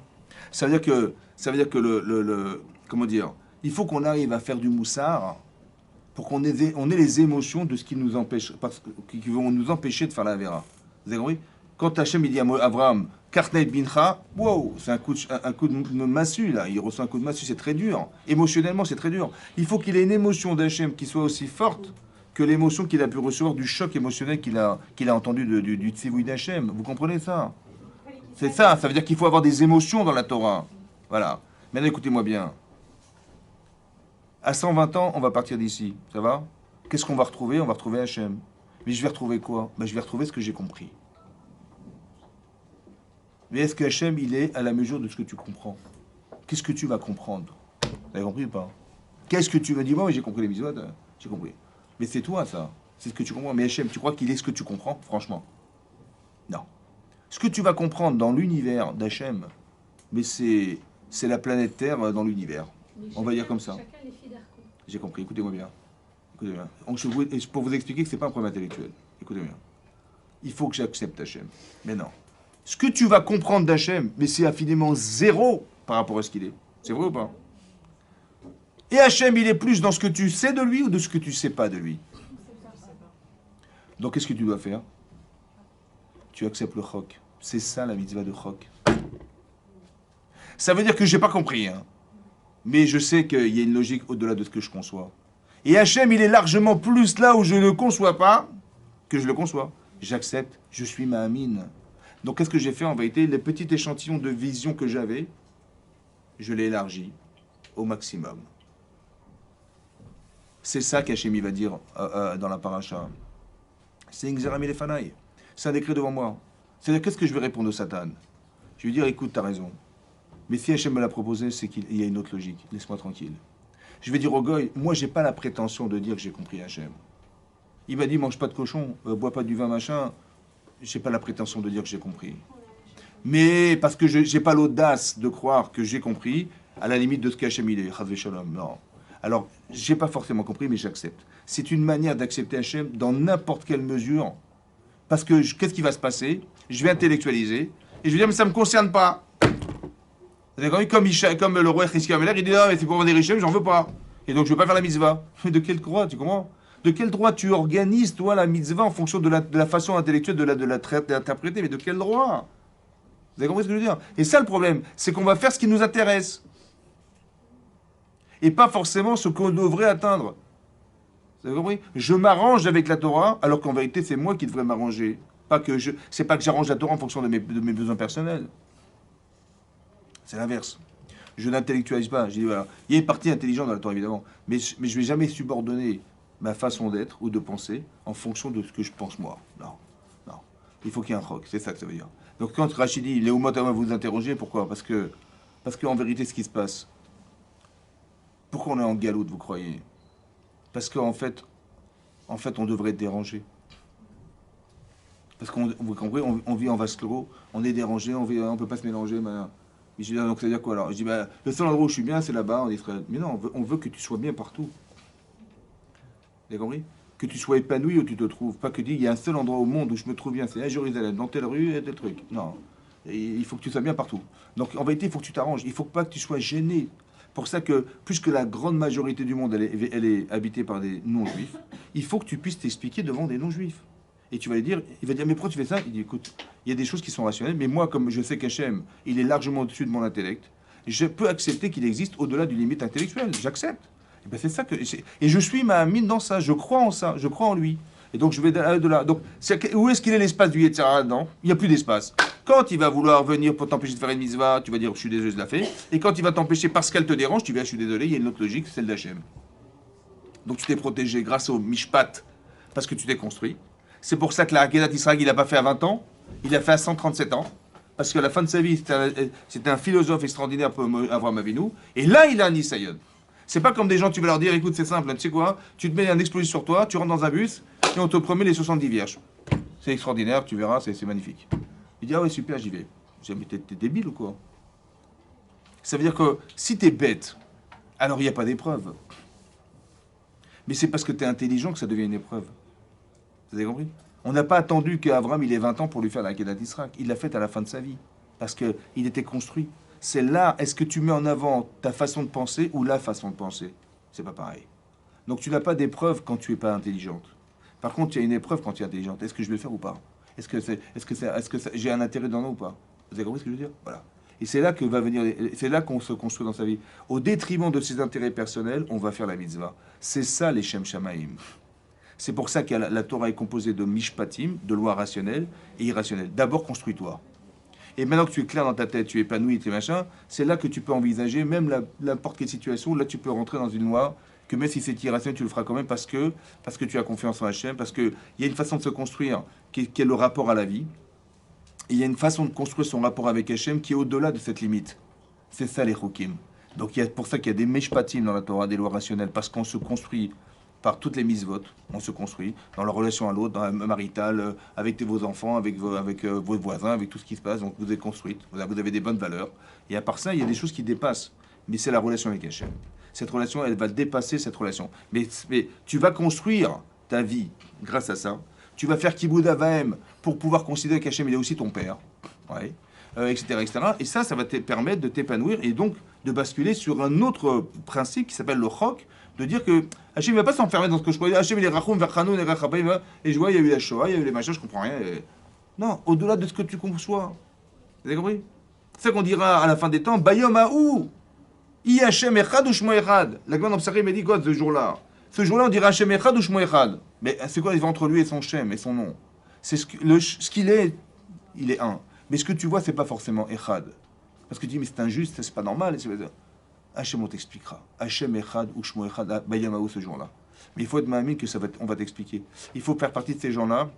A: Ça veut dire que comment dire? Il faut qu'on arrive à faire du moussard pour qu'on ait les émotions de ce qui nous empêche, qui vont nous empêcher de faire la vera. Vous avez compris? Quand Hachem il dit à Abraham, Kartnei bincha, wow, c'est un coup de massue là, il reçoit un coup de massue, c'est très dur. Émotionnellement, c'est très dur. Il faut qu'il ait une émotion d'Hachem qui soit aussi forte que l'émotion qu'il a pu recevoir du choc émotionnel qu'il a entendu du tzivouï d'Hachem. Vous comprenez ça? C'est ça, ça veut dire qu'il faut avoir des émotions dans la Torah. Voilà. Maintenant, écoutez-moi bien. À 120 ans, on va partir d'ici. Ça va? Qu'est-ce qu'on va retrouver? On va retrouver Hachem. Mais je vais retrouver quoi? Ben, je vais retrouver ce que j'ai compris. Mais est-ce que Hachem, il est à la mesure de ce que tu comprends? Qu'est-ce que tu vas comprendre? Vous avez compris ou pas? Qu'est-ce que tu vas dire? Moi, j'ai compris les mitzvot, j'ai compris. Mais c'est toi, ça. C'est ce que tu comprends. Mais Hachem, tu crois qu'il est ce que tu comprends? Franchement. Non. Ce que tu vas comprendre dans l'univers d'Hachem, mais c'est la planète Terre dans l'univers. On va dire comme ça. J'ai compris, écoutez-moi bien. Écoutez bien. Pour vous expliquer que ce n'est pas un problème intellectuel. Écoutez bien. Il faut que j'accepte Hachem. Mais non. Ce que tu vas comprendre d'Hachem, mais c'est infiniment zéro par rapport à ce qu'il est. C'est vrai ou pas? Et Hachem, il est plus dans ce que tu sais de lui ou de ce que tu ne sais pas de lui? Donc qu'est-ce que tu dois faire? Tu acceptes le chok. C'est ça la mitzvah de chok. Ça veut dire que je n'ai pas compris, hein. Mais je sais qu'il y a une logique au-delà de ce que je conçois. Et Hachem, il est largement plus là où je ne conçois pas que je le conçois. J'accepte, je suis Mahamine. Donc qu'est-ce que j'ai fait en vérité? Les petits échantillons de vision que j'avais, je l'ai élargi au maximum. C'est ça qu'Hachem va dire dans la paracha. C'est Ngzerami Lefanaï. C'est un décret devant moi. C'est-à-dire, qu'est-ce que je vais répondre au Satan? Je vais lui dire, écoute, tu as raison. Mais si Hachem me l'a proposé, c'est qu'il y a une autre logique. Laisse-moi tranquille. Je vais dire au goy, moi, j'ai pas la prétention de dire que j'ai compris Hachem. Il m'a dit, mange pas de cochon, bois pas du vin, machin. J'ai pas la prétention de dire que j'ai compris. Mais parce que je n'ai pas l'audace de croire que j'ai compris, à la limite de ce qu'Hachem il est. Chas v'shalom. Non. Alors, j'ai pas forcément compris, mais j'accepte. C'est une manière d'accepter Hachem dans n'importe quelle mesure. Parce que qu'est-ce qui va se passer? Je vais intellectualiser et je vais dire, mais ça ne me concerne pas. Comme le roi Chizkiah Améler, il dit, ah, mais c'est pour avoir des richesses, j'en veux pas. Et donc, je ne veux pas faire la mitzvah. Mais de quel droit, tu comprends? De quel droit tu organises, toi, la mitzvah en fonction de la façon intellectuelle de l'interpréter? Mais de quel droit? Vous avez compris ce que je veux dire? Et ça, le problème, c'est qu'on va faire ce qui nous intéresse. Et pas forcément ce qu'on devrait atteindre. Vous avez compris? Je m'arrange avec la Torah, alors qu'en vérité, c'est moi qui devrais m'arranger. C'est pas que j'arrange la Torah en fonction de mes besoins personnels. C'est l'inverse. Je n'intellectualise pas. Je dis, voilà. Il y a une partie intelligente dans la Torah, évidemment. Mais je ne vais jamais subordonner ma façon d'être ou de penser en fonction de ce que je pense moi. Non. Non. Il faut qu'il y ait un roc. C'est ça que ça veut dire. Donc quand Rachid dit, les Oumot va vous interroger, pourquoi? Parce qu'en vérité, ce qui se passe, pourquoi on est en galoute, vous croyez? Parce qu'en fait, on devrait être dérangé. Parce vous comprenez, on vit en vase clos, on est dérangé, on ne peut pas se mélanger. Je dis, donc ça veut dire quoi alors? Je dis, le seul endroit où je suis bien, c'est là-bas, en Israël. Mais non, on veut que tu sois bien partout. Vous avez compris? Que tu sois épanoui où tu te trouves. Pas que il y a un seul endroit au monde où je me trouve bien, c'est à Jérusalem, dans telle rue et tel truc. Non. Il faut que tu sois bien partout. Donc en vérité, il faut que tu t'arranges. Il ne faut pas que tu sois gêné. Pour ça que, plus que la grande majorité du monde, elle est habitée par des non-juifs, il faut que tu puisses t'expliquer devant des non-juifs. Et tu vas lui dire, il va dire, mais pourquoi tu fais ça? Il dit, écoute, il y a des choses qui sont rationnelles, mais moi, comme je sais qu'Hachem, il est largement au-dessus de mon intellect, je peux accepter qu'il existe au-delà d'une limite intellectuelle. J'accepte. Et ben c'est ça que. Et je suis ma mine dans ça, je crois en ça, je crois en lui. Et donc je vais de là. Donc, où est-ce qu'il est l'espace du Yetzirah là-dedans? Il n'y a plus d'espace. Quand il va vouloir venir pour t'empêcher de faire une mitzvah, tu vas dire, je suis désolé, je la fais. Et quand il va t'empêcher parce qu'elle te dérange, tu vas, je suis désolé, il y a une autre logique, celle d'Hachem. Donc tu t'es protégé grâce au Mishpat, parce que tu t'es construit. C'est pour ça que la Hakedat Israël, il n'a pas fait à 20 ans, il a fait à 137 ans. Parce qu'à la fin de sa vie, c'était un philosophe extraordinaire pour Avraham Avinu. Et là, il a un Nisayon. C'est pas comme des gens, tu vas leur dire, écoute, c'est simple, tu sais quoi, tu te mets un explosif sur toi, tu rentres dans un bus, et on te promet les 70 vierges. C'est extraordinaire, tu verras, c'est magnifique. Il dit, ah ouais, super, j'y vais. Je dis, mais t'es débile ou quoi? Ça veut dire que si t'es bête, alors il n'y a pas d'épreuve. Mais c'est parce que t'es intelligent que ça devient une épreuve. Vous avez compris? On n'a pas attendu qu'Abraham il ait 20 ans pour lui faire la Hakedat Israël. Il l'a fait à la fin de sa vie. Parce qu'il était construit. C'est là, est-ce que tu mets en avant ta façon de penser ou la façon de penser? C'est pas pareil. Donc tu n'as pas d'épreuve quand tu n'es pas intelligente. Par contre, il y a une épreuve quand tu es intelligente. Est-ce que je vais le faire ou pas? Est-ce que j'ai un intérêt dans ou pas? Vous avez compris ce que je veux dire? Voilà. Et c'est là que va venir, c'est là qu'on se construit dans sa vie. Au détriment de ses intérêts personnels, on va faire la mitzvah. C'est ça les Shem Shamaim. C'est pour ça que la Torah est composée de mishpatim, de lois rationnelles et irrationnelles. D'abord, construis-toi. Et maintenant que tu es clair dans ta tête, tu es épanoui, tes machins, c'est là que tu peux envisager même n'importe quelle situation. Là, tu peux rentrer dans une loi que même si c'est irrationnel, tu le feras quand même parce que tu as confiance en Hachem, parce qu'il y a une façon de se construire qui est le rapport à la vie. Et il y a une façon de construire son rapport avec Hachem qui est au-delà de cette limite. C'est ça les chukim. Donc c'est pour ça qu'il y a des mishpatim dans la Torah, des lois rationnelles, parce qu'on se construit par toutes les mitzvot, on se construit dans la relation à l'autre, dans la maritale, avec vos enfants, avec vos voisins, avec tout ce qui se passe. Donc vous êtes construite, vous avez des bonnes valeurs. Et à part ça, il y a des choses qui dépassent. Mais c'est la relation avec Hachem. Cette relation, elle va dépasser cette relation. Mais tu vas construire ta vie grâce à ça. Tu vas faire kiboud avaim pour pouvoir considérer qu'Hachem il est aussi ton père, ouais, etc., etc. Et ça va te permettre de t'épanouir et donc de basculer sur un autre principe qui s'appelle le chok, de dire que Hachem ne va pas s'enfermer dans ce que je croyais. Hachem il est rachoum, verchanou, et je vois il y a eu la Shoah, il y a eu les machins, je comprends rien. Non, au-delà de ce que tu conçois. Vous avez compris? C'est ça qu'on dira à la fin des temps, Bayom Haou, I Hachem Echad ou Shmo Echad. La grande Psarim m'a dit quoi ce jour-là? Ce jour-là, on dira Hachem Echad ou Shmo Echad. Mais c'est quoi entre lui et son Shem et son nom? C'est ce qu'il est, il est un. Mais ce que tu vois, c'est pas forcément Echad. Parce que tu dis, mais c'est injuste, c'est pas normal. Hachem, on t'expliquera. Hachem Echad ou Shmo Echad, Bayamaou ce jour-là. Mais il faut être mamie que on va t'expliquer. Il faut faire partie de ces gens-là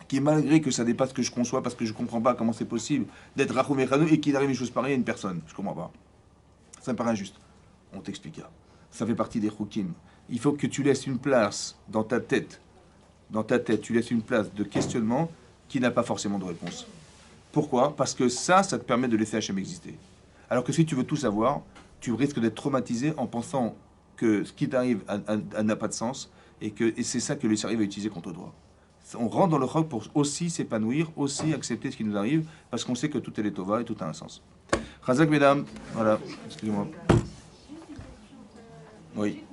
A: qui, malgré que ça dépasse ce que je conçois, parce que je comprends pas comment c'est possible d'être Rachoum Echadou et qu'il arrive une chose pareille à une personne. Je comprends pas. Ça me paraît injuste. On t'expliquera. Ça fait partie des Choukim. Il faut que tu laisses une place dans ta tête, tu laisses une place de questionnement qui n'a pas forcément de réponse. Pourquoi? Parce que ça te permet de laisser Hachem exister. Alors que si tu veux tout savoir, tu risques d'être traumatisé en pensant que ce qui t'arrive n'a pas de sens et c'est ça que le cerveau va utiliser contre toi. On rentre dans le rock pour aussi s'épanouir, aussi accepter ce qui nous arrive, parce qu'on sait que tout est les tova et tout a un sens. Chazak, mesdames, voilà, excusez-moi. Oui.